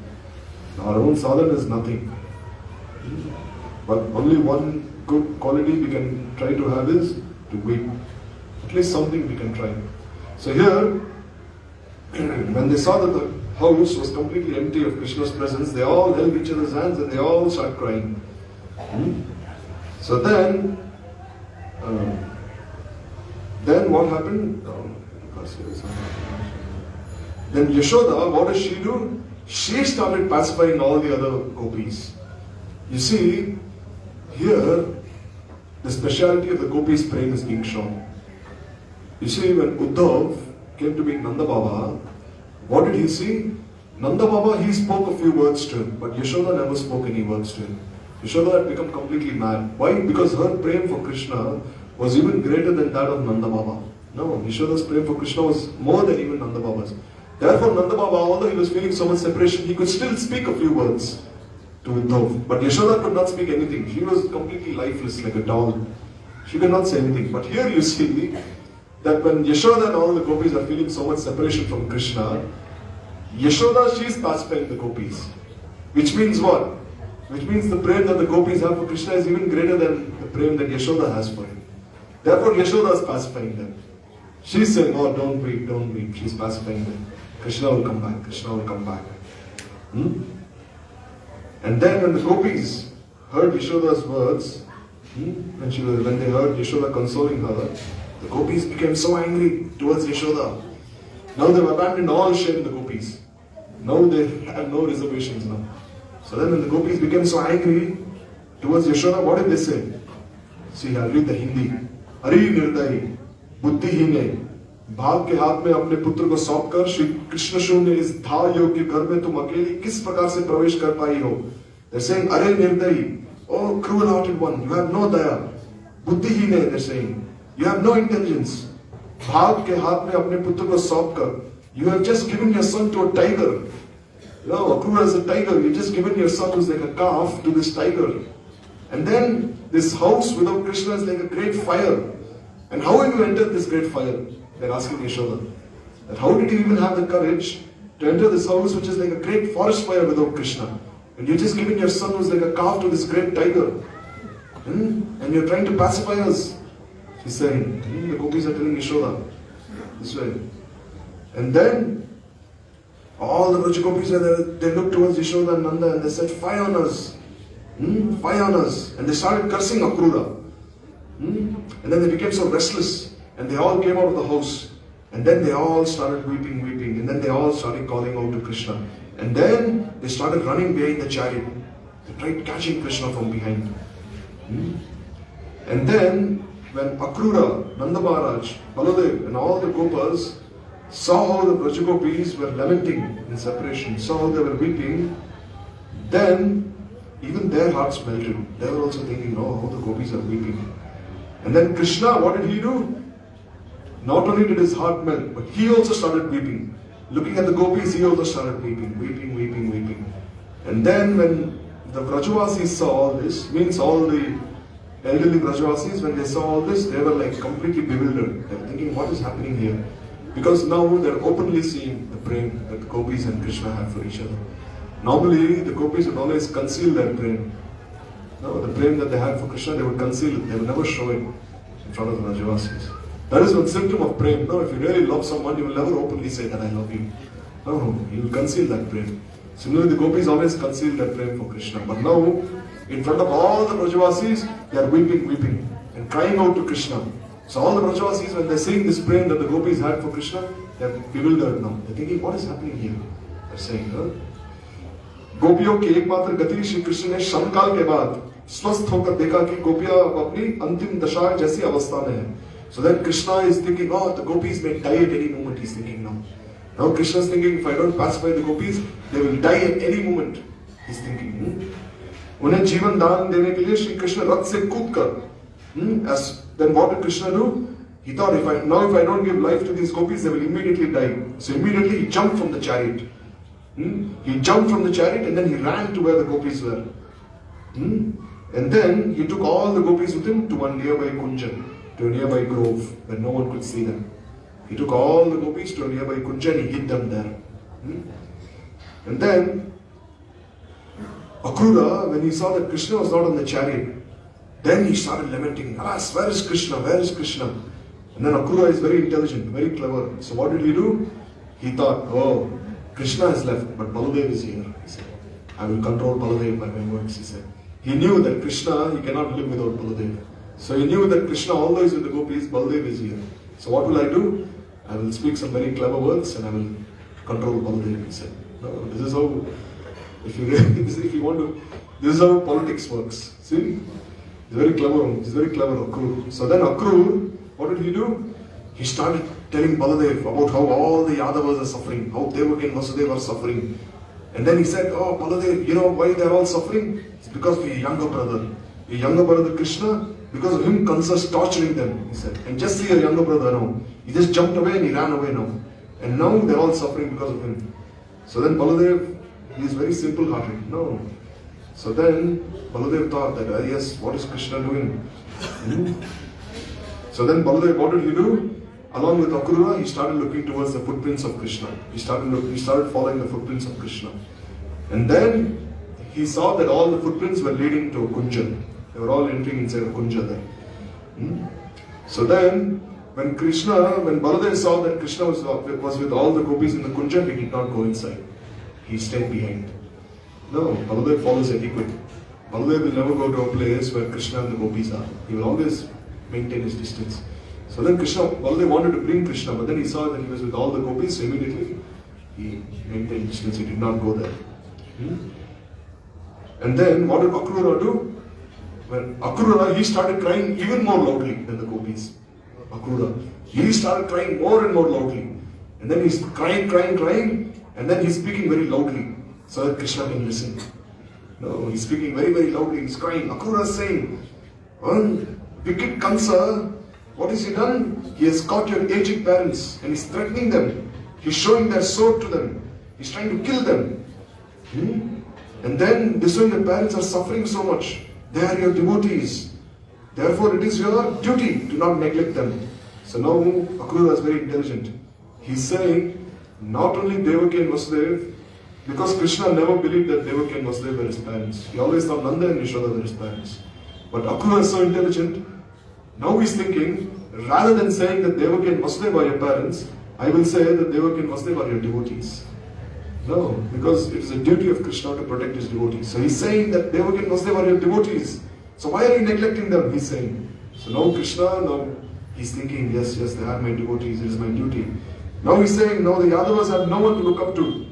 Our own sadhana is nothing. But only one good quality we can try to have is to weep. At least something we can try. So here, when they saw that the house was completely empty of Krishna's presence, they all held each other's hands and they all started crying. So then what happened? Then Yashoda, what does she do? She started pacifying all the other gopis. You see, here, the speciality of the gopis' praying is being shown. You see, when Uddhav came to meet Nanda Baba, what did he see? Nanda Baba, he spoke a few words to him, but Yashoda never spoke any words to him. Yashoda had become completely mad. Why? Because her prayer for Krishna was even greater than that of Nanda Baba. No, Yashoda's prayer for Krishna was more than even Nanda Baba's. Therefore, Nanda Baba, although he was feeling so much separation, he could still speak a few words to Uddhav. But Yashoda could not speak anything. She was completely lifeless, like a doll. She could not say anything. But here you see that when Yashoda and all the gopis are feeling so much separation from Krishna, Yashoda, she is pacifying the gopis. Which means what? Which means the prayer that the gopis have for Krishna is even greater than the prayer that Yashoda has for him. Therefore, Yashoda is pacifying them. She is saying, oh, don't weep, don't weep. She is pacifying them. Krishna will come back, Krishna will come back. And then when the gopis heard Yashoda's words, when they heard Yashoda consoling her, the gopis became so angry towards Yashoda. Now they've abandoned all share in the gopis. Now they have no reservations now. So then when the gopis became so angry towards Yashoda, what did they say? See, I'll read the Hindi. Ari nirdayi, buddhihine, भाग के हाथ में अपने पुत्र को सौंपकर श्री कृष्ण शून्य इस धा योग के घर में तुम अकेली किस प्रकार से प्रवेश कर पाई हो? They're saying, अरे निर्दयी, oh cruel-hearted one, you have no daya. बुद्धिहीन है, they're saying, you have no intelligence. भाग के हाथ में अपने पुत्र को सौंपकर, you have just given your son to a tiger. You know, Akrura is a tiger. You've just given your son who's like a calf to this tiger. And then this house without Krishna is like a great fire. And how have you entered this great fire? They're asking Yashoda. That how did you even have the courage to enter this house which is like a great forest fire without Krishna? And you're just giving your son who's like a calf to this great tiger. And you're trying to pacify us. She's saying, the gopis are telling Yashoda this way. And then all the Braja gopis they looked towards Yashoda and Nanda and they said, fire on us. Fire on us. And they started cursing Akrura. And then they became so restless. And they all came out of the house. And then they all started weeping. And then they all started calling out to Krishna. And then they started running behind the chariot. They tried catching Krishna from behind. And then when Akrura, Nanda Maharaj, Baladev and all the Gopas saw how the Braja gopis were lamenting in separation, saw how they were weeping, then even their hearts melted. They were also thinking, oh, how the gopis are weeping. And then Krishna, what did he do? Not only did his heart melt, but he also started weeping. Looking at the gopis, he also started weeping. And then when the Vrajavasis saw all this, means all the elderly Vrajavasis, when they saw all this, they were like completely bewildered. They were thinking, what is happening here? Because now they're openly seeing the prem that the gopis and Krishna have for each other. Normally, the gopis would always conceal their prem. No, the prem that they had for Krishna, they would conceal it. They would never show it in front of the Vrajavasis. That is one symptom of prem. No, if you really love someone, you will never openly say that I love you. No, you will conceal that prem. Similarly, the gopis always conceal their prem for Krishna. But now, in front of all the Vrajavasis, they are weeping and crying out to Krishna. So all the Vrajavasis, when they're seeing this prem that the gopis had for Krishna, they're bewildered now. They're thinking, what is happening here? They're saying, गोपियों की एकमात्र गति श्री कृष्ण ने क्षणकाल के बाद स्वस्थ होकर देखा कि गोपियां अपनी अंतिम दशा जैसी अवस्था में है. So then Krishna is thinking, oh, the gopis may die at any moment. He's thinking now. Now Krishna is thinking, if I don't pacify the gopis, they will die at any moment. He's thinking. उन्हें जीवन दान देने के लिए श्री कृष्ण रथ से कूदकर. Then what did Krishna do? He thought, if I don't give life to these gopis, they will immediately die. So immediately he jumped from the chariot. He jumped from the chariot and then he ran to where the gopis were. And then he took all the gopis with him to one nearby kunjan, to a nearby grove where no one could see them. He took all the gopis to a nearby kunjan and he hid them there. And then Akrura, when he saw that Krishna was not on the chariot, then he started lamenting, alas, where is Krishna? Where is Krishna? And then Akrura is very intelligent, very clever. So what did he do? He thought, oh, Krishna has left, but Baladev is here. He said, I will control Baladev by my words, he said. He knew that Krishna, he cannot live without Baladev. So he knew that Krishna, although he is with the gopis, Baladev is here. So what will I do? I will speak some very clever words and I will control Baladev, he said. No, this is how, if you want to, this is how politics works. See? He's very clever, Akrur. So then Akrur, what did he do? He started telling Baladev about how all the Yadavas are suffering, how Devaki and Vasudeva are suffering. And then he said, oh Baladev, you know why they are all suffering? It's because of your younger brother. Your younger brother Krishna, because of him, Kansa is torturing them, he said. And just see your younger brother now. He just jumped away and he ran away now. And now they're all suffering because of him. So then Baladev, he is very simple-hearted. No. So then Baladev thought that, yes, what is Krishna doing? So then Baladev, what did he do? Along with Akrura, he started looking towards the footprints of Krishna. He started following the footprints of Krishna. And then he saw that all the footprints were leading to a kunja. They were all entering inside a kunja there. So then, when Baladev saw that Krishna was with all the gopis in the kunja, he did not go inside. He stayed behind. No, Baladev follows etiquette. Baladev will never go to a place where Krishna and the gopis are. He will always maintain his distance. So then Baladev wanted to bring Krishna, but then he saw that he was with all the gopis, so immediately he maintained distance, he did not go there. And then what did Akrura do? When Akrura, he started crying even more loudly than the gopis. Akrura. He started crying more and more loudly. And then he's crying, and then he's speaking very loudly so that Krishna can listen. No, he's speaking very, very loudly, he's crying. Akrura is saying, wicked Kansa, what has he done? He has caught your aged parents and he's threatening them. He's showing their sword to them. He's trying to kill them. And then this way the parents are suffering so much. They are your devotees. Therefore it is your duty to not neglect them. So now Akrura is very intelligent. He's saying, not only Devaki and Vasudev, because Krishna never believed that Devaki and Vasudev were his parents. He always thought Nanda and Yashoda were his parents. But Akrura is so intelligent, now he's thinking, rather than saying that Devaki and Vasudev are your parents, I will say that Devaki and Vasudev are your devotees. No, because it is a duty of Krishna to protect his devotees. So he's saying that Devaki and Vasudev are your devotees. So why are you neglecting them? He's saying. So now Krishna, now he's thinking, yes, they are my devotees, it is my duty. Now he's saying, now the Yadavas have no one to look up to.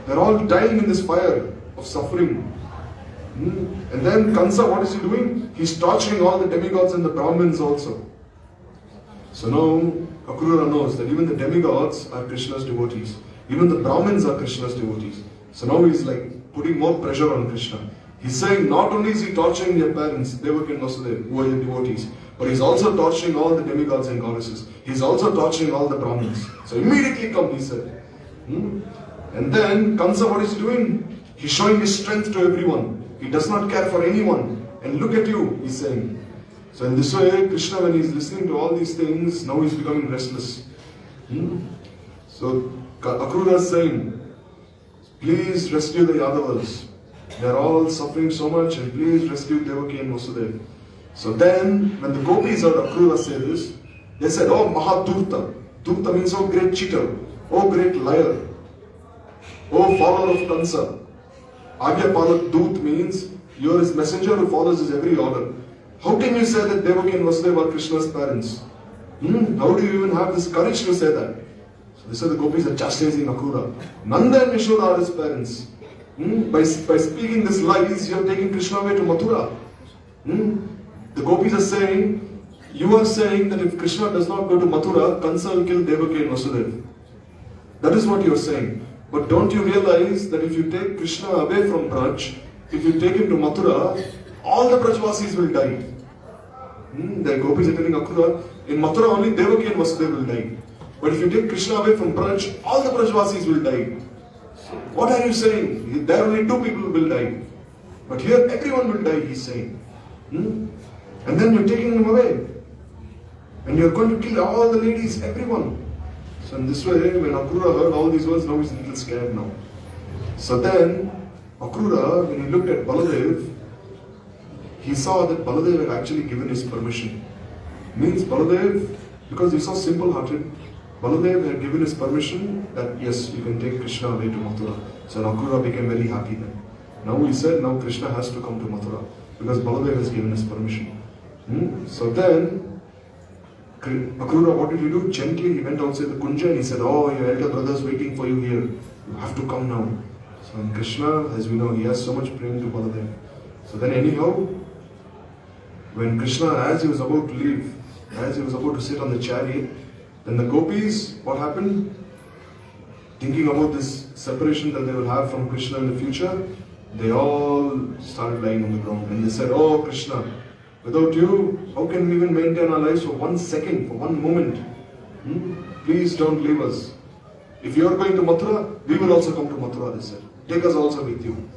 They're all dying in this fire of suffering. And then Kansa, what is he doing? He's torturing all the demigods and the Brahmins also. So now Akrura knows that even the demigods are Krishna's devotees. Even the Brahmins are Krishna's devotees. So now he's like putting more pressure on Krishna. He's saying not only is he torturing their parents, Devaki and Vasudev, who are the devotees, but he's also torturing all the demigods and goddesses. He's also torturing all the Brahmins. So immediately come, he said. And then Kansa, what is he doing? He's showing his strength to everyone. He does not care for anyone. And look at you, he's saying. So in this way, Krishna, when he's listening to all these things, now he's becoming restless. So Akrura is saying, please rescue the Yadavas. They are all suffering so much, and please rescue Devaki and Vasudev. So then, when the gopis heard Akrura say this, they said, oh Mahadurta. Durta means oh great cheater, oh great liar, oh follower of Kansa. Agyapalat Dut means you are his messenger who follows his every order. How can you say that Devaki and Vasudeva are Krishna's parents? How do you even have this courage to say that? So this is the gopis are chastising Akrura. Nanda and Yashoda are his parents. By speaking this lies, you are taking Krishna away to Mathura. The gopis are saying, you are saying that if Krishna does not go to Mathura, Kansa will kill Devaki and Vasudeva. That is what you are saying. But don't you realize that if you take Krishna away from Braj, if you take him to Mathura, all the Brajvasis will die. The gopis are telling Akrura, in Mathura only Devaki and Vasudeva will die. But if you take Krishna away from Braj, all the Brajvasis will die. What are you saying? There only two people will die. But here everyone will die, he's saying. And then you're taking him away. And you're going to kill all the ladies, everyone. So in this way, when Akrura heard all these words, now he's a little scared now. So then, Akrura, when he looked at Baladev, he saw that Baladev had actually given his permission. Means Baladev, because he's so simple-hearted, Baladev had given his permission that yes, you can take Krishna away to Mathura. So Akrura became very happy then. Now he said, now Krishna has to come to Mathura because Baladev has given his permission. So then, Akrura, what did he do? Gently, he went outside the Kunja and he said, oh, your elder brother is waiting for you here. You have to come now. So in Krishna, as we know, he has so much prema to Baladev. So then anyhow, when Krishna, as he was about to leave, as he was about to sit on the chariot, then the gopis, what happened? Thinking about this separation that they will have from Krishna in the future, they all started lying on the ground and they said, oh Krishna, without you, how can we even maintain our lives for 1 second, for 1 moment? Please don't leave us. If you are going to Mathura, we will also come to Mathura, they said. Take us also with you.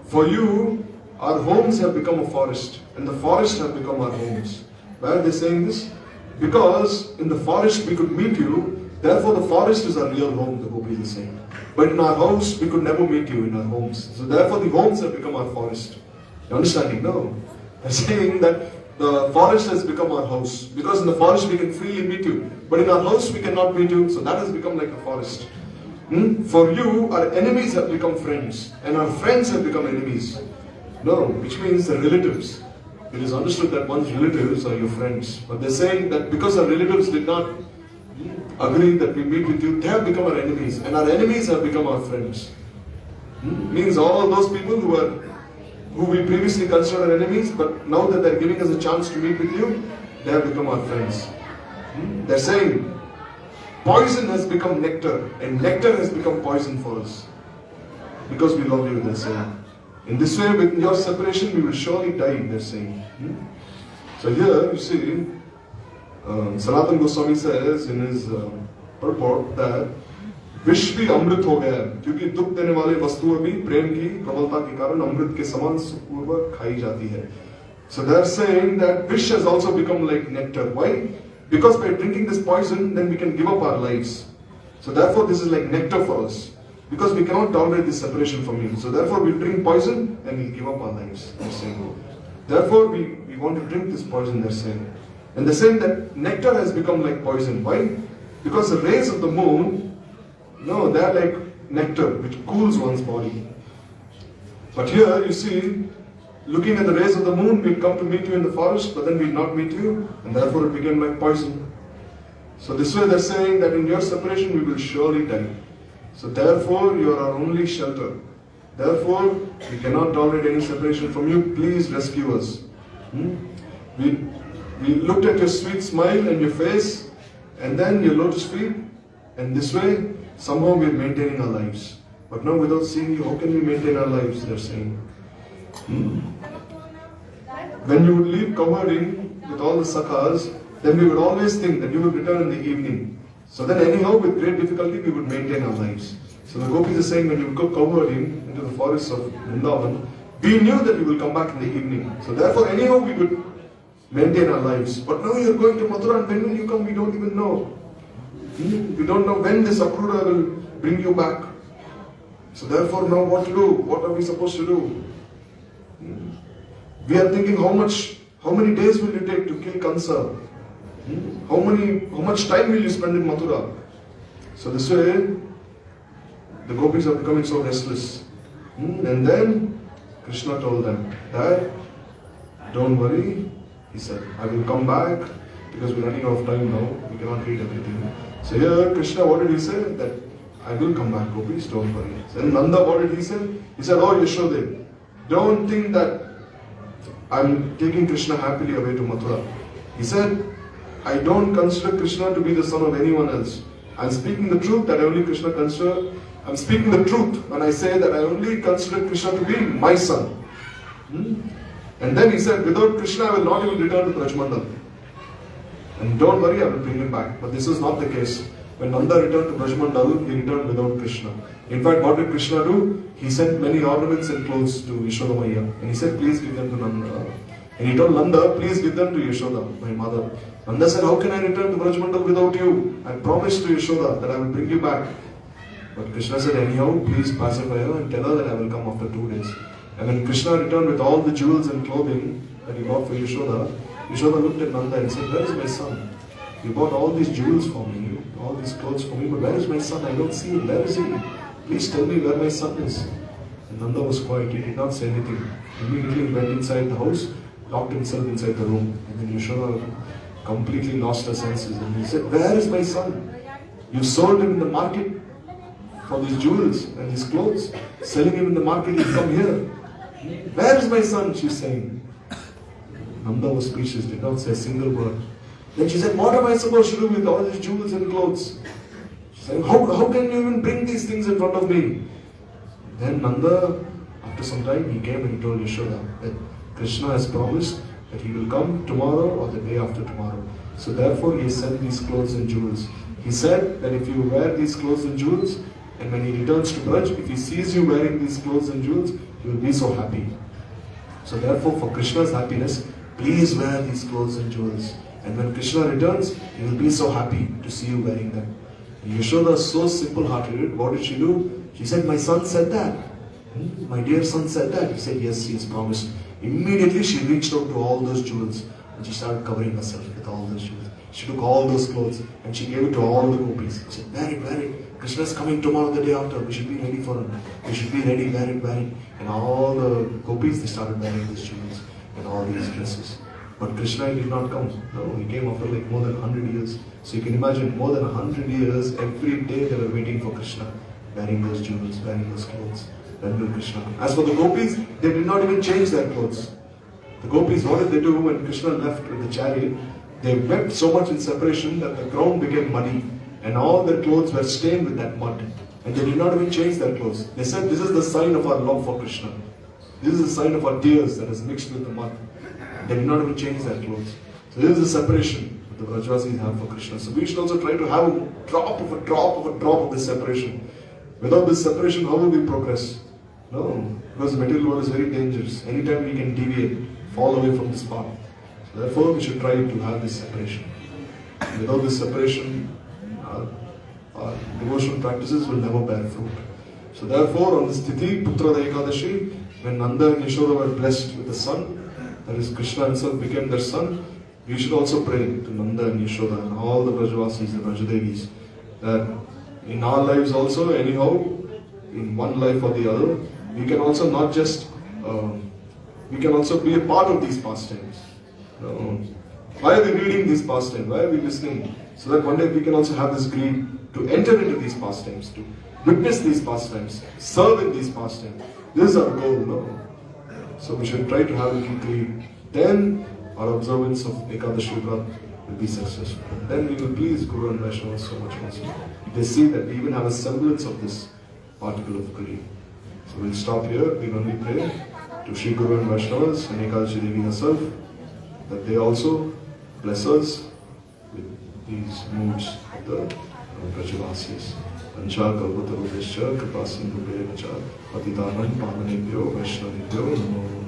For you, our homes have become a forest, and the forest have become our homes. Why are they saying this? Because in the forest we could meet you, therefore the forest is our real home, the gopis are saying. But in our house, we could never meet you in our homes. So therefore the homes have become our forest. You understanding? No. They're saying that the forest has become our house. Because in the forest we can freely meet you. But in our house we cannot meet you. So that has become like a forest. For you, our enemies have become friends, and our friends have become enemies. No, which means the relatives. It is understood that one's relatives are your friends. But they're saying that because our relatives did not agree that we meet with you, they have become our enemies, and our enemies have become our friends. Means all those people who we previously considered enemies, but now that they're giving us a chance to meet with you, they have become our friends. They're saying poison has become nectar, and nectar has become poison for us. Because we love you, they're saying. In this way, with your separation, we will surely die, they're saying. So here, you see, Sanatana Goswami says in his purport that विश्व भी अमृत हो गया है, क्योंकि दुख देने वाले वस्तुएं भी प्रेम की प्रबलता के कारण अमृत के समान सुखपूर्वक खाई जाती है. So they are saying that fish has also become like nectar. Why? Because by drinking this poison, then we can give up our lives. So therefore, this is like nectar for us. Because we cannot tolerate this separation from you. So therefore, we drink poison and we give up our lives. They're saying. Therefore, we want to drink this poison, they're saying. And they're saying that nectar has become like poison. Why? Because the rays of the moon, no, they're like nectar, which cools one's body. But here, you see, looking at the rays of the moon, we come to meet you in the forest, but then we not meet you, and therefore it became like poison. So this way they're saying that in your separation we will surely die. So therefore you are our only shelter. Therefore we cannot tolerate any separation from you. Please rescue us. We looked at your sweet smile and your face, and then your lotus feet, and this way somehow we are maintaining our lives. But now without seeing you, how can we maintain our lives? They're saying. When you would leave covering with all the sakhas, then we would always think that you would return in the evening. So then anyhow, with great difficulty, we would maintain our lives. So the gopis are saying, when you go covering into the forests of Vrindavan, we knew that you will come back in the evening. So therefore, anyhow, we would maintain our lives. But now you're going to Mathura, and when will you come? We don't even know. We don't know when this Akrura will bring you back. So therefore, now what to do? What are we supposed to do? We are thinking how many days will you take to kill Kansa? How much time will you spend in Mathura? So this way, the gopis are becoming so restless. And then Krishna told them that, don't worry, he said, I will come back because we're running out of time now. We cannot read everything. So here Krishna, what did he say? That I will come back, gopis, don't worry. Then Nanda, what did he say? He said, oh Yashoda, don't think that I'm taking Krishna happily away to Mathura. He said, I don't consider Krishna to be the son of anyone else. I'm speaking the truth that I only Krishna consider. I'm speaking the truth when I say that I only consider Krishna to be my son. And then he said, without Krishna I will not even return to Brajmandal. And don't worry, I will bring him back. But this is not the case. When Nanda returned to Brajmandal, he returned without Krishna. In fact, what did Krishna do? He sent many ornaments and clothes to Yashoda Maya. And he said, please give them to Nanda. And he told Nanda, please give them to Yashoda, my mother. Nanda said, how can I return to Brajmandal without you? I promised to Yashoda that I will bring you back. But Krishna said, anyhow, please pacify her and tell her that I will come after 2 days. And when Krishna returned with all the jewels and clothing that he bought for Yashoda, Yashoda looked at Nanda and said, where is my son? You bought all these jewels for me, all these clothes for me, but where is my son? I don't see him. Where is he? Please tell me where my son is. And Nanda was quiet. He did not say anything. Immediately he went inside the house, locked himself inside the room. And then Yashoda completely lost her senses. And he said, where is my son? You sold him in the market for these jewels and these clothes. Selling him in the market, he's come here. Where is my son? She's saying. Nanda was speechless, did not say a single word. Then she said, what am I supposed to do with all these jewels and clothes? She said, how can you even bring these things in front of me? Then Nanda, after some time, he came and he told Yashoda that Krishna has promised that he will come tomorrow or the day after tomorrow. So therefore he sent these clothes and jewels. He said that if you wear these clothes and jewels, and when he returns to Braj, if he sees you wearing these clothes and jewels, he will be so happy. So therefore, for Krishna's happiness, please wear these clothes and jewels. And when Krishna returns, he will be so happy to see you wearing them. And Yashoda is so simple-hearted. What did she do? She said, my son said that. My dear son said that. He said, yes, he has promised. Immediately she reached out to all those jewels and she started covering herself with all those jewels. She took all those clothes and she gave it to all the gopis. She said, wear it. Krishna is coming tomorrow, the day after. We should be ready for him. We should be ready, wear it. And all the gopis, they started wearing these jewels and all these dresses. But Krishna did not come. No, he came after like more than 100 years. So you can imagine, more than 100 years, every day they were waiting for Krishna, wearing those jewels, wearing those clothes. When will Krishna come? As for the gopis, they did not even change their clothes. The gopis, what did they do when Krishna left with the chariot? They wept so much in separation that the ground became muddy and all their clothes were stained with that mud. And they did not even change their clothes. They said, this is the sign of our love for Krishna. This is the sign of our tears that is mixed with the mud. They did not even change their clothes. So this is the separation that the Vrajavasis have for Krishna. So we should also try to have a drop of this separation. Without this separation, how will we progress? No, because the material world is very dangerous. Anytime we can deviate, fall away from this path. So therefore, we should try to have this separation. Without this separation, our devotional practices will never bear fruit. So therefore, on this Tithi, Putra Ekadashi, when Nanda and Yashoda were blessed with the son, that is, Krishna himself became their son, we should also pray to Nanda and Yashoda and all the Vrajavasis, the Vrajadevis, that in our lives also, anyhow, in one life or the other, we can also not just, we can also be a part of these pastimes. Why are we reading these pastimes? Why are we listening? So that one day we can also have this greed to enter into these pastimes, to witness these pastimes, serve in these pastimes. This is our goal, no? So we should try to have a little greed. Then our observance of Ekadashi Vrat will be successful. Then we will please Guru and Vaishnavas so much also. They see that we even have a semblance of this particle of greed. So we'll stop here. We'll only pray to Sri Guru and Vaishnavas and Ekadashi Devi herself, that they also bless us with these moods of the Vrajavasis. Pancha Kalpatarubhescha Kripasindhubheva Cha Patitanam Pavanebhyo Vaishnavibhyo Namo